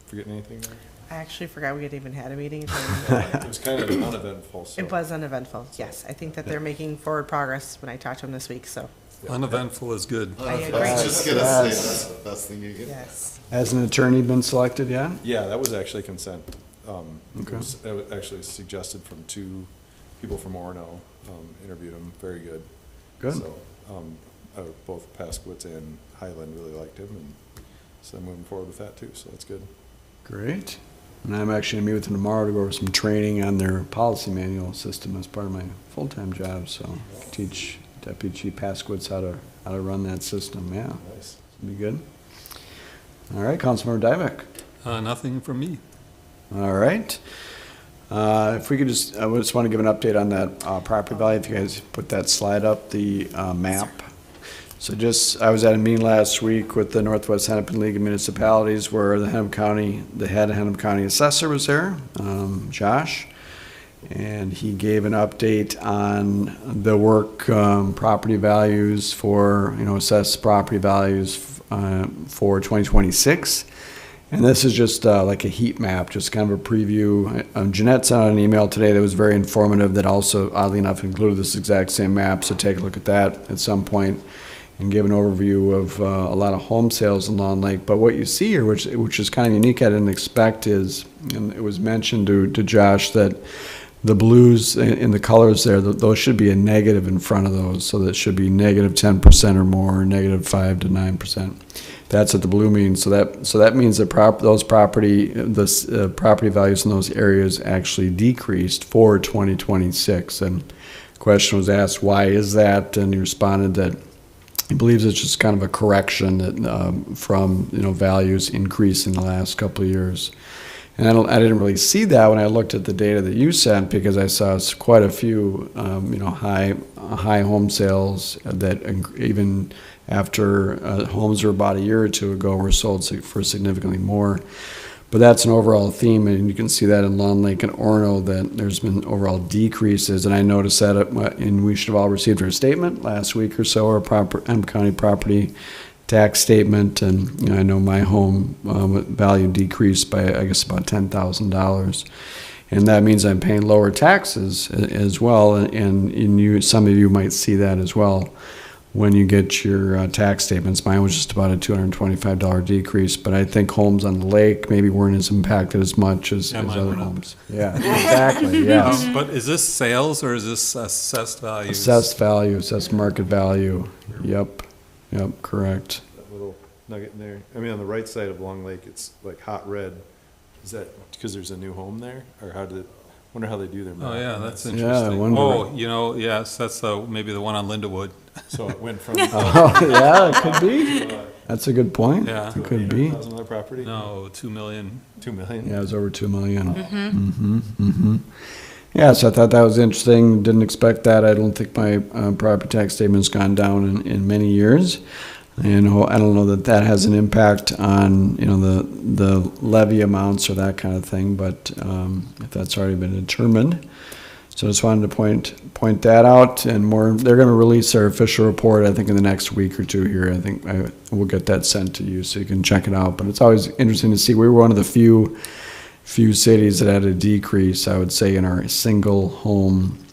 forgetting anything there? I actually forgot we had even had a meeting. It was kind of uneventful, so. It was uneventful, yes. I think that they're making forward progress when I talked to them this week, so, Uneventful is good. I I agree. was just gonna say, that's the best thing you can. yes. Has an attorney been selected yet? Yeah, that was actually consent. Okay. It was actually suggested from 2 people from Orono, interviewed them, very good. Good. So, both Paskowitz and Highland really liked him, and so I'm moving forward with that too, so that's good. Great. And I'm actually gonna meet with them tomorrow to go over some training on their policy manual system as part of my full-time job, so teach Deputy Chief Paskowitz how to run that system, yeah. Nice. Be good. All right, Councilmember Dybek. Nothing from me. All right. If we could just, I just want to give an update on that property value, if you guys put that slide up, the map. So just, I was at a meeting last week with the Northwest Hennepin League of Municipalities where the head of Hennepin County assessor was there, Josh. And he gave an update on the work, property values for, assessed property values for 2026. And this is just like a heat map, just kind of a preview. Jeanette sent out an email today that was very informative that also, oddly enough, included this exact same map. So take a look at that at some point and give an overview of a lot of home sales in Long Lake. But what you see here, which is kind of unique, I didn't expect, is, and it was mentioned to Josh, that the blues in the colors there, those should be a negative in front of those. So that should be negative 10% or more, negative 5 to 9%. That's what the blue means. So that means that those property values in those areas actually decreased for 2026. And the question was asked, why is that? And he responded that he believes it's just kind of a correction that from values increase in the last couple of years. And I didn't really see that when I looked at the data that you sent, because I saw quite a few high home sales that even after homes were about a year or two ago were sold for significantly more. But that's an overall theme, and you can see that in Long Lake and Orono, that there's been overall decreases. And I noticed that, and we should have all received our statement last week or so, our Hennepin County property tax statement, and I know my home value decreased by, I guess, about $10,000. And that means I'm paying lower taxes as well, and some of you might see that as well when you get your tax statements. Mine was just about a $225 decrease, but I think homes on the lake maybe weren't as impacted as much as Yeah, mine other went up. homes. Yeah, exactly, yes. But is this sales or is this assessed values? Assessed value, assessed market value, yep, correct. That little nugget in there. I mean, on the right side of Long Lake, it's like hot red. Is that because there's a new home there, or wonder how they do their math? Oh, yeah, that's Yeah, I interesting. wonder. Oh, yes, that's maybe the one on Lindawood. So it went from Oh, yeah, it could be. That's a good point. Yeah. It could be. $800,000 property. No, 2 million. 2 million. Yeah, it was over 2 million. Yeah, so I thought that was interesting. Didn't expect that. I don't think my property tax statement's gone down in many years. And I don't know that has an impact on, the levy amounts or that kind of thing, but if that's already been determined. So I just wanted to point that out, and more, they're going to release their official report, I think, in the next week or two here. I think we'll get that sent to you so you can check it out. But it's always interesting to see. We were one of the few cities that had a decrease, I would say, in our single home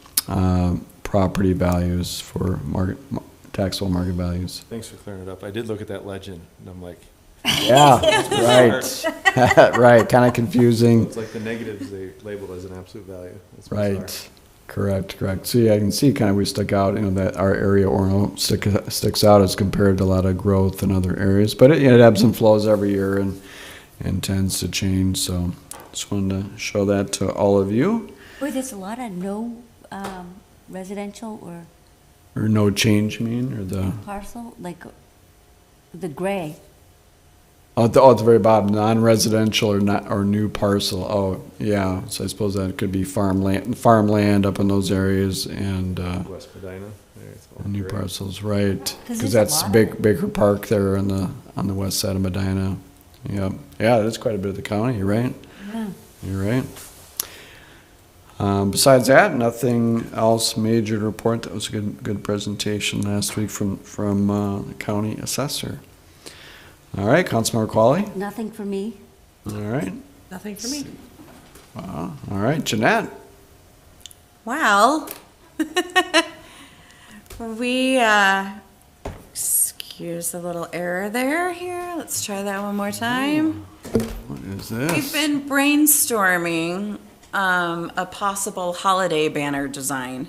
property values for taxable market values. Thanks for clearing it up. I did look at that legend, and I'm like, Yeah, right. Right, kind of confusing. It's like the negatives they labeled as an absolute value. That's bizarre. Right. Correct. So yeah, I can see kind of we stick out, that our area Orono sticks out as compared to a lot of growth in other areas. But it ebbs and flows every year and tends to change. So just wanted to show that to all of you. Boy, there's a lot of no residential or Or no change, you mean, or the, parcel, like the gray. at the very bottom, non-residential or not, or new parcel. Oh, yeah. So I suppose that could be farmland up in those areas and, West Medina. There, it's all new gray. parcels, right. 'Cause Because there's a that's lot of Baker Park there on the west side of Medina. Yep. Yeah, that's quite a bit of the county, you're right. Yeah. You're right. Besides that, nothing else major to report. That was a good presentation last week from the county assessor. All right, Councilmember Qualley. Nothing for me. All right. Nothing for me. All right, Jeanette. Well, we, excuse a little error there here. Let's try that one more time. What is We've this? been brainstorming a possible holiday banner design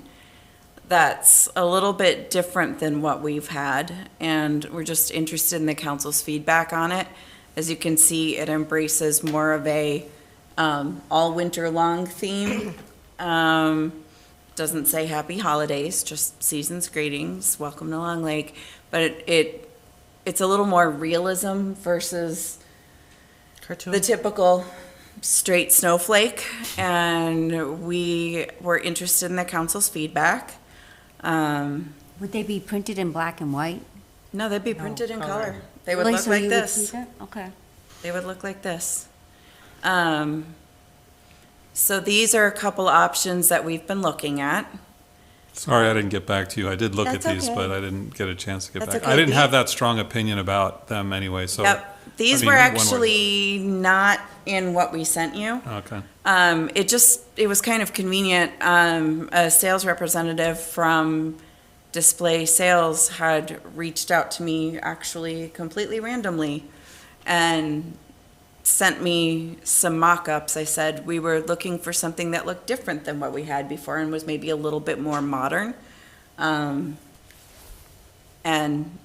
that's a little bit different than what we've had, and we're just interested in the council's feedback on it. As you can see, it embraces more of a all winter long theme. Doesn't say happy holidays, just season's greetings, welcome to Long Lake. But it's a little more realism versus Cartoon. the typical straight snowflake, and we were interested in the council's feedback. Would they be printed in black and white? No, they'd be printed in color. color. They would Really? look So like you would this. keep it? Okay. They would look like this. So these are a couple options that we've been looking at. Sorry, I didn't get back to you. I did look at That's these, okay. but I didn't get a chance to get That's back. okay. I didn't have The- that strong opinion about them anyway, so. Yep, these I mean, were one word. actually not in what we sent you. Okay. It was kind of convenient. A sales representative from Display Sales had reached out to me actually completely randomly and sent me some mock-ups. I said we were looking for something that looked different than what we had before and was maybe a little bit more modern. And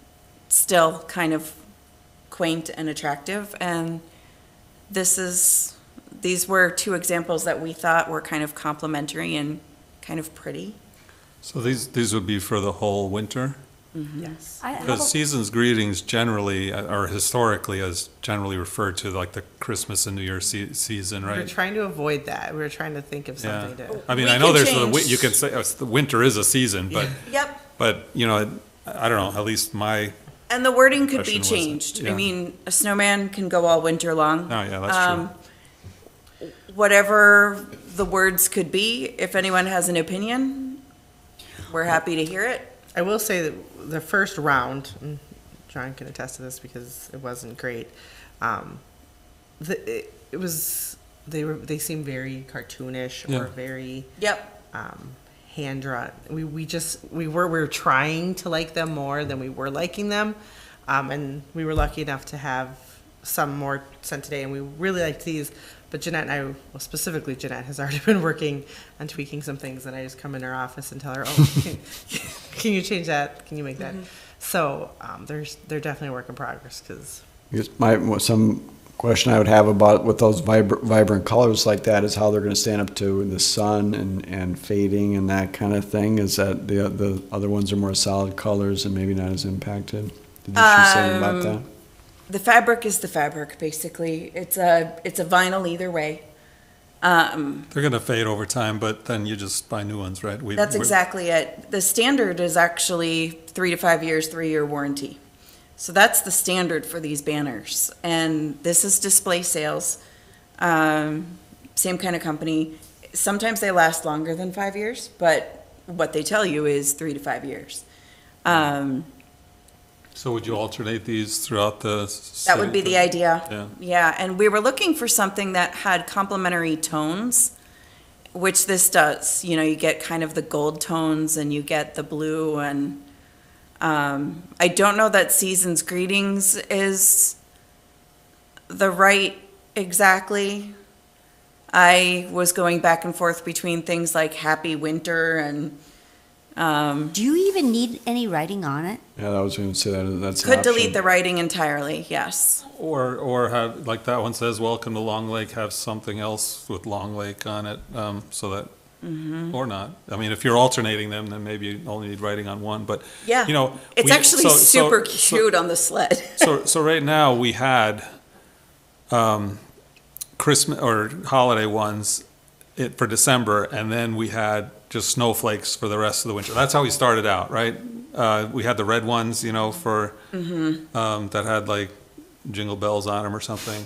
still kind of quaint and attractive. And these were two examples that we thought were kind of complementary and kind of pretty. So these would be for the whole winter? Yes. Because season's greetings generally, or historically, is generally referred to like the Christmas and New Year season, We're right? trying to avoid that. We were trying to think of Yeah. something to. I mean, We I know can there's change- you can say the winter is a season, Yep. but I don't know, at least my, And the wording could be Impression changed. wasn't- I yeah. mean, a snowman can go all winter long. oh, yeah, that's true. Whatever the words could be, if anyone has an opinion, we're happy to hear it. I will say that the first round, and John can attest to this because it wasn't great. They seemed very cartoonish Yeah. or very Yep. hand drawn. We were trying to like them more than we were liking them, and we were lucky enough to have some more sent today, and we really liked these. But Jeanette and I, well, specifically Jeanette, has already been working on tweaking some things, and I just come in her office and tell her, "Oh, can you change that? Can you make that?" So they're definitely a work in progress because Some question I would have about with those vibrant colors like that is how they're going to stand up to the sun and fading and that kind of thing. Is that the other ones are more solid colors and maybe not as impacted? Did you say about that? The fabric is the fabric, basically. It's a vinyl either way. They're gonna fade over time, but then you just buy new ones, right? That's exactly it. The standard is actually 3 to 5 years, 3-year warranty. So that's the standard for these banners. And this is Display Sales, same kind of company. Sometimes they last longer than 5 years, but what they tell you is 3 to 5 years. So would you alternate these throughout the That would be the idea. Yeah. Yeah, and we were looking for something that had complementary tones, which this does. You know, you get kind of the gold tones and you get the blue, and I don't know that Season's Greetings is the right exactly. I was going back and forth between things like happy winter and, Do you even need any writing on it? Yeah, I was gonna say that's an could delete option. the writing entirely, yes. Or have, like that one says, welcome to Long Lake, have something else with Long Lake on it, so that, or not. I mean, if you're alternating them, then maybe you only need writing on one, but, Yeah. you know. It's we- actually so- super so- cute on the sled. So right now, we had, Christmas, or holiday ones for December, and then we had just snowflakes for the rest of the winter. That's how we started out, right? We had the red ones, you know, for, that had like jingle bells on them or something.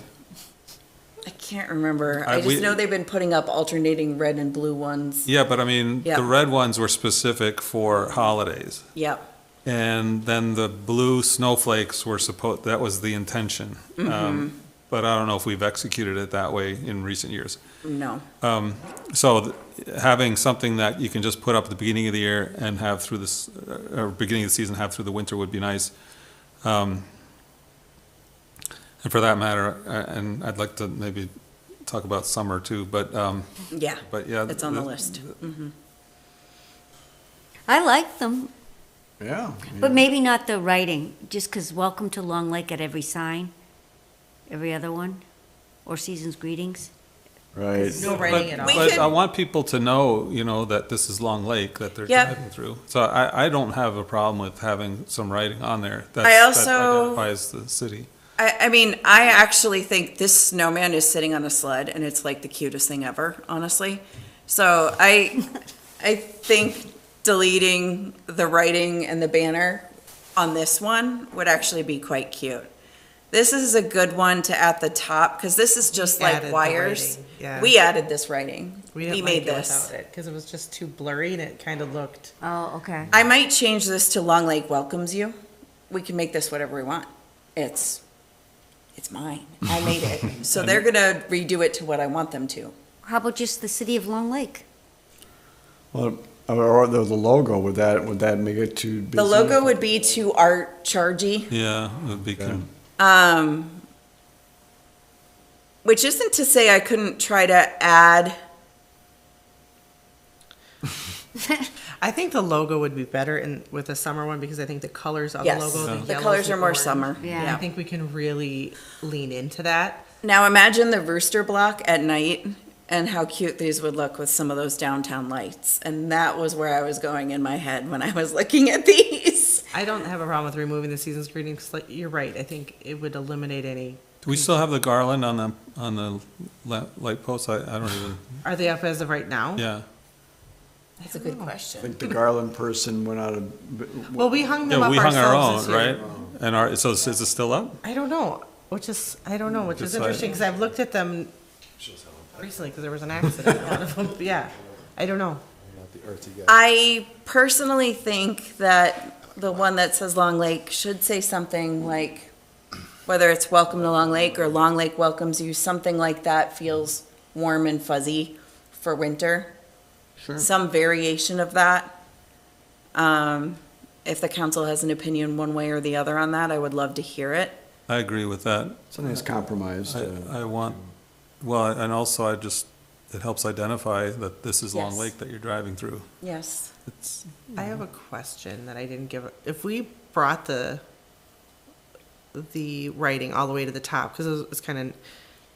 I can't remember. I we- just know they've been putting up alternating red and blue ones. Yeah, but I mean, Yeah. the red ones were specific for holidays. Yep. And then the blue snowflakes were that was the intention. But I don't know if we've executed it that way in recent years. No. So having something that you can just put up at the beginning of the year and have through this, or beginning of the season, have through the winter would be nice. And for that matter, and I'd like to maybe talk about summer too, but Yeah. yeah. It's on the list. I like them, Yeah. but maybe not the writing, just 'cause welcome to Long Lake at every sign, every other one, or season's greetings. Right. No writing at all. We But could- I want people to know, you know, that this is Long Lake that they're Yep. driving through. So I don't have a problem with having some writing on there that also- identifies the city. I mean, I actually think this snowman is sitting on a sled, and it's like the cutest thing ever, honestly. So I think deleting the writing and the banner on this one would actually be quite cute. This is a good one to at the top, because this is just We added like the wires. writing, yeah. We added this writing. We We didn't made like it this. without it, because it was just too blurry and it kind of looked. Oh, okay. I might change this to Long Lake welcomes you. We can make this whatever we want. It's mine. I made it. So they're gonna redo it to what I want them to. How about just the city of Long Lake? Well, or the logo, would that make it too busy? The logo would be to Art Chargy, Yeah, it would be Okay. good. which isn't to say I couldn't try to add. I think the logo would be better with the summer one, because I think the colors on Yes, the logo, the yellows colors and are more orange, summer. Yeah. I think we can really lean into that. Now imagine the rooster block at night and how cute these would look with some of those downtown lights. And that was where I was going in my head when I was looking at these. I don't have a problem with removing the season's greetings. Like, you're right. I think it would eliminate any. Do we still have the garland on the light posts? I don't even, Are they up as of right now? yeah. That's a good I question. think the Garland person went out of, Well, we hung them Yeah, up we hung our ourselves own, this year. right? And so is it still up? I don't know, which is Decide. interesting, because I've looked at them recently, because there was an accident on one of them. Yeah, I don't know. Not the earthy guy. I personally think that the one that says Long Lake should say something like, whether it's welcome to Long Lake or Long Lake welcomes you, something like that feels warm and fuzzy for winter. Sure. Some variation of that. If the council has an opinion one way or the other on that, I would love to hear it. I agree with that. it's a nice compromise. I want, well, and also it helps identify that this is Long Yes. Lake that you're driving through. Yes. It's, I have a question that I didn't give. If we brought the writing all the way to the top, because it's kind of,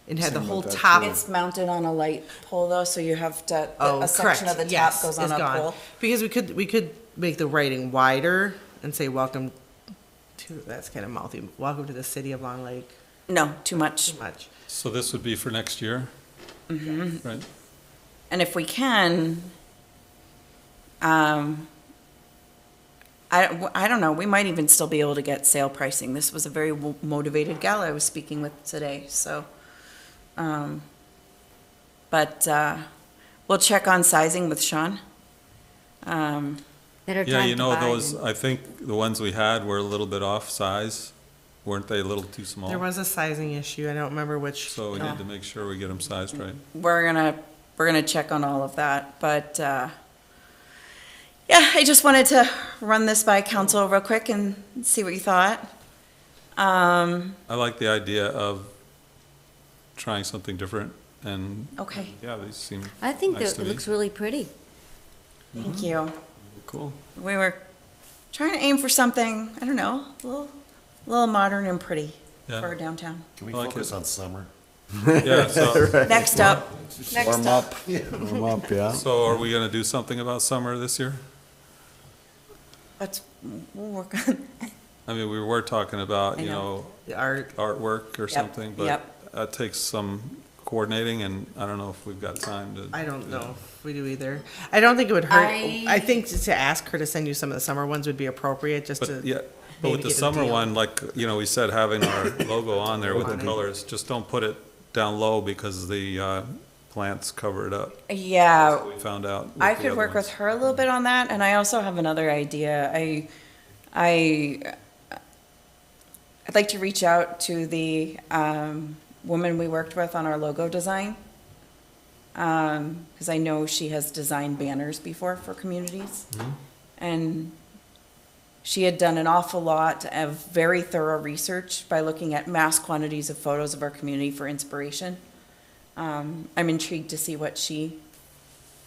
it had the Same whole with that top. too. It's mounted on a light pole though, so you have to, Oh, a section correct. of the top Yes, goes on is a gone. pole. Because we could make the writing wider and say, welcome to, that's kind of mouthy, welcome to the city of Long Lake, No, too much. too much. so this would be for next year? Mm-hmm. Right? And if we can, I don't know, we might even still be able to get sale pricing. This was a very motivated gal I was speaking with today, so. But we'll check on sizing with Sean. Better Yeah, time you to know, buy those, than- I think the ones we had were a little bit off size. Weren't they a little too small? There was a sizing issue, I don't remember which. So we need to make sure we get them sized right. We're gonna check on all of that, but, yeah, I just wanted to run this by council real quick and see what you thought. I like the idea of trying something different, and, Okay, yeah, these seem I think nice that to it me. looks really pretty. thank you. Cool. We were trying to aim for something, I don't know, a little modern and pretty Yeah. for our downtown. Can we I like focus it. on summer? Yeah, so, Next up, next Warm up. up, warm up, yeah. so are we gonna do something about summer this year? We'll work on, I mean, we were talking about, I you know. know, The art, artwork or Yep, something, but yep. that takes some coordinating, and I don't know if we've got time to. I don't know if we do either. I don't think it would hurt. I- I think to ask her to send you some of the summer ones would be appropriate, just to. But, yeah, but maybe with the get a summer deal. one, like, you know, we said having our logo on there with the On it. colors, just don't put it down low because the plants cover it up. Yeah, We found out. with I the could other work with ones. her a little bit on that, and I also have another idea. I'd like to reach out to the woman we worked with on our logo design, because I know she has designed banners before for communities. And she had done an awful lot of very thorough research by looking at mass quantities of photos of our community for inspiration. I'm intrigued to see what she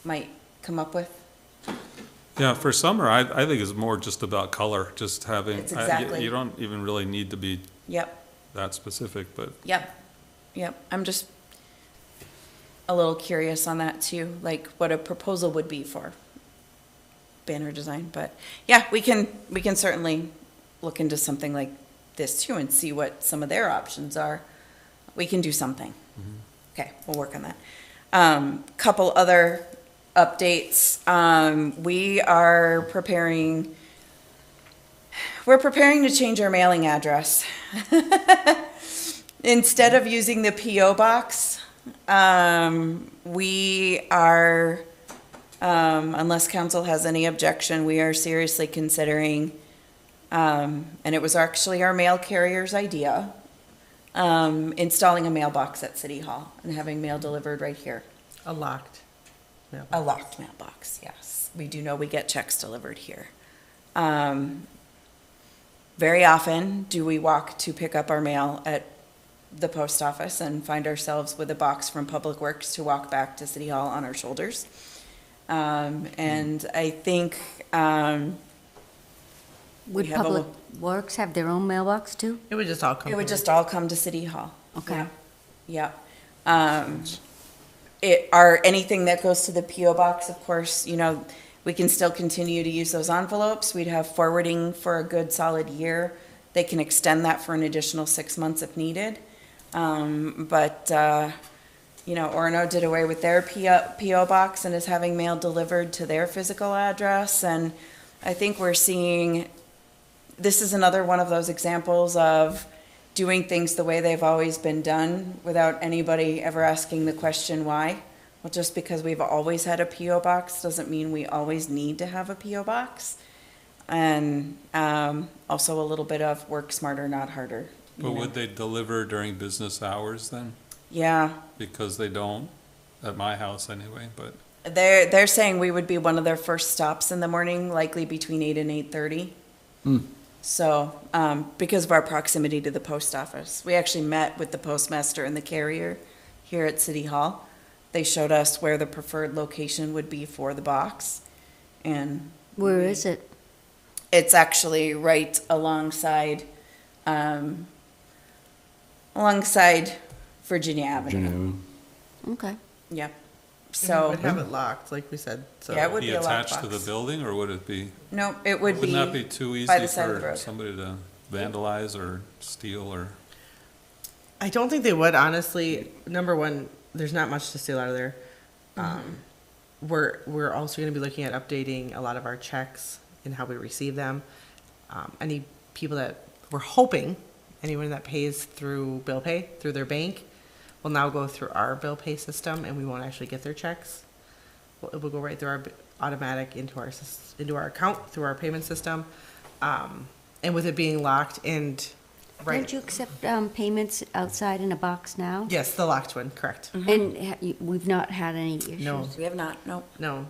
might come up with. Yeah, for summer, I think it's more just about color, just having. It's exactly- You don't even really need to be Yep. that specific, but Yep, yep. I'm just a little curious on that too, like what a proposal would be for banner design. But yeah, we can certainly look into something like this too and see what some of their options are. We can do something. Okay, we'll work on that. Couple other updates. We're preparing to change our mailing address. Instead of using the P.O. box, we are, unless council has any objection, we are seriously considering, and it was actually our mail carrier's idea, installing a mailbox at City Hall and having mail delivered right here. A locked. Yeah. A locked mailbox, yes. We do know we get checks delivered here. Very often do we walk to pick up our mail at the post office and find ourselves with a box from Public Works to walk back to City Hall on our shoulders. And I think, Would have a Public Works have their own mailbox too? It would just all come. it would from just all come to City Hall. Okay. Yeah. Anything that goes to the PO box, of course, you know, we can still continue to use those envelopes. We'd have forwarding for a good solid year. They can extend that for an additional 6 months if needed. You know, Orono did away with their PO box and is having mail delivered to their physical address. And I think we're seeing, this is another one of those examples of doing things the way they've always been done without anybody ever asking the question why. Well, just because we've always had a PO box doesn't mean we always need to have a PO box. And also a little bit of work smarter, not harder. you But know. would they deliver during business hours then? Yeah, Because they don't, at my house anyway, but, they're saying we would be one of their first stops in the morning, likely between 8 and 8:30. So, because of our proximity to the post office, we actually met with the postmaster and the carrier here at City Hall. They showed us where the preferred location would be for the box. And Where is it? it's actually right alongside Virginia Avenue. Virginia. Okay. Yep. We So, would have it locked, like we said, so. Yeah, it would be be a attached lockbox. to the building, or would it be? no, it would be. Wouldn't that be too easy by the side of the for road. somebody to vandalize or steal or? I don't think they would, honestly. Number one, there's not much to steal out of there. We're also gonna be looking at updating a lot of our checks and how we receive them. Any people that, we're hoping, anyone that pays through bill pay, through their bank, will now go through our bill pay system, and we won't actually get their checks. It will go right through our automatic into our account, through our payment system. And with it being locked and, right, Don't you accept payments outside in a box now? yes, the locked one, correct. And we've not had any issues? No. We have not, no. No,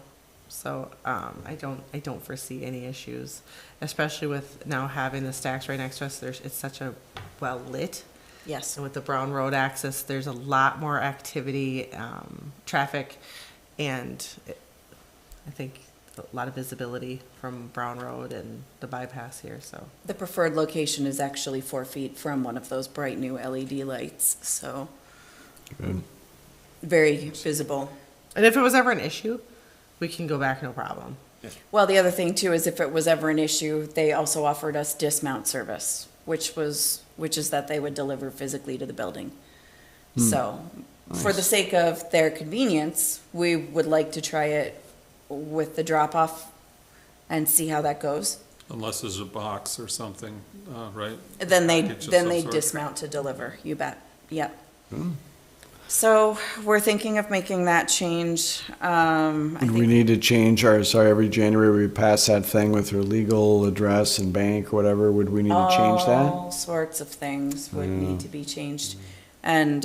so, I don't foresee any issues, especially with now having the stacks right next to us, it's such a well-lit Yes. And with the Brown Road access, there's a lot more activity, traffic, and I think a lot of visibility from Brown Road and the bypass here, so. The preferred location is actually 4 feet from one of those bright new LED lights, so Good. very visible. And if it was ever an issue, we can go back, no problem. Well, the other thing too is if it was ever an issue, they also offered us dismount service, which is that they would deliver physically to the building. So, for the sake of their convenience, we would like to try it with the drop-off and see how that goes. Unless there's a box or something, right? Then Package of then some they sort. dismount to deliver, you bet, yep. So, we're thinking of making that change, I Do we think, need to change our, sorry, every January we pass that thing with your legal address and bank, whatever, would we need to change that? all sorts of things would need to be changed. And,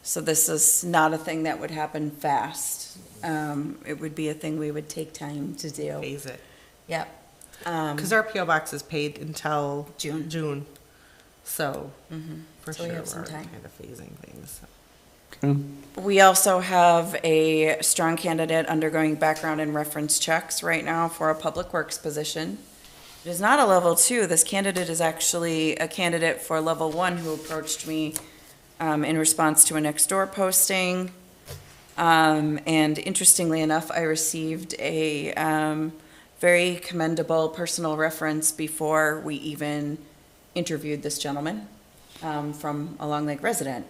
so this is not a thing that would happen fast. It would be a thing we would take time to do. Phase it. Yep. Because our PO box is paid until June. June. So, for So we sure, have some we're time. kind of phasing things. so. We also have a strong candidate undergoing background and reference checks right now for a public works position. It is not a level 2. This candidate is actually a candidate for level 1 who approached me in response to a Nextdoor posting. And interestingly enough, I received a very commendable personal reference before we even interviewed this gentleman from a Long Lake resident.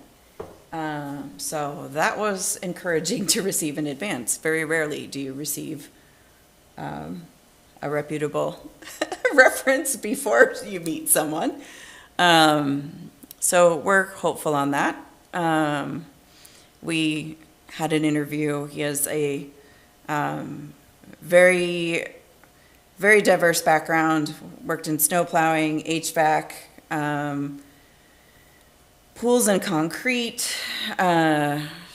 So that was encouraging to receive in advance. Very rarely do you receive a reputable reference before you meet someone. So we're hopeful on that. We had an interview. He has a very, very diverse background, worked in snow plowing, HVAC, pools and concrete,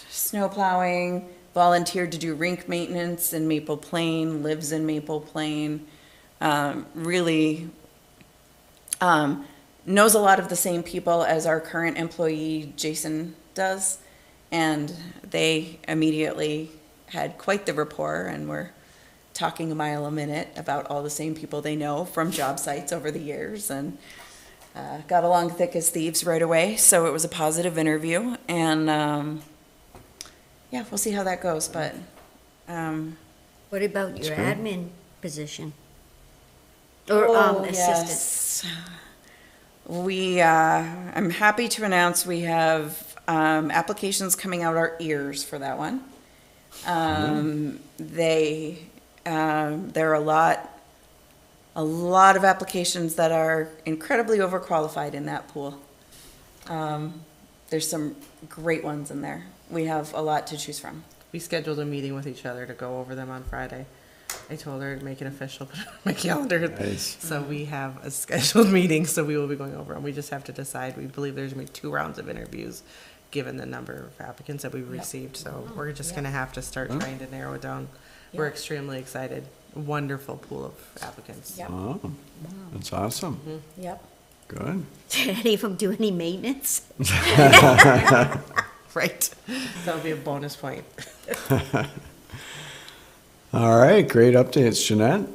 snow plowing, volunteered to do rink maintenance in Maple Plain, lives in Maple Plain, really knows a lot of the same people as our current employee Jason does, and they immediately had quite the rapport and were talking a mile a minute about all the same people they know from job sites over the years, and got along thick as thieves right away. So it was a positive interview, and yeah, we'll see how that goes. But What about your great. admin position? Or assistant? yes. We, I'm happy to announce we have applications coming out our ears for that one. There are a lot of applications that are incredibly overqualified in that pool. There's some great ones in there. We have a lot to choose from. We scheduled a meeting with each other to go over them on Friday. I told her to make it official, put it on my calendar. Nice. So we have a scheduled meeting, so we will be going over them. We just have to decide. We believe there's gonna be 2 rounds of interviews, given the number of applicants that we've received. So we're just gonna have to start trying to narrow it down. We're Yeah. extremely excited. Wonderful pool of applicants. Yep. Oh, that's awesome. Yep. Good. Did any of them do any maintenance? Right. That'll be a bonus point. All right, great updates, Jeanette.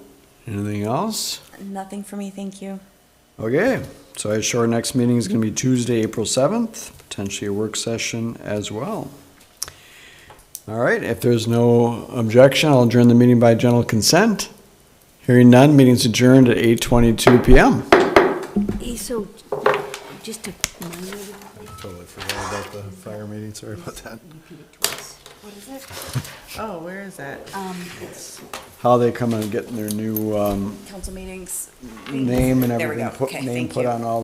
Anything else? Nothing for me, thank you. Okay, so I show our next meeting is going to be Tuesday, April 7th, potentially a work session as well. All right, if there's no objection, I'll adjourn the meeting by general consent. Hearing none, meeting's adjourned at 8:22 PM. So, just to remind you, Totally forgot about the fire meeting, sorry about that. repeat it twice. What is it? Oh, where is that? It's How they come and getting their new Council meetings. name and There we everything, go. put, Okay, name thank put you. on all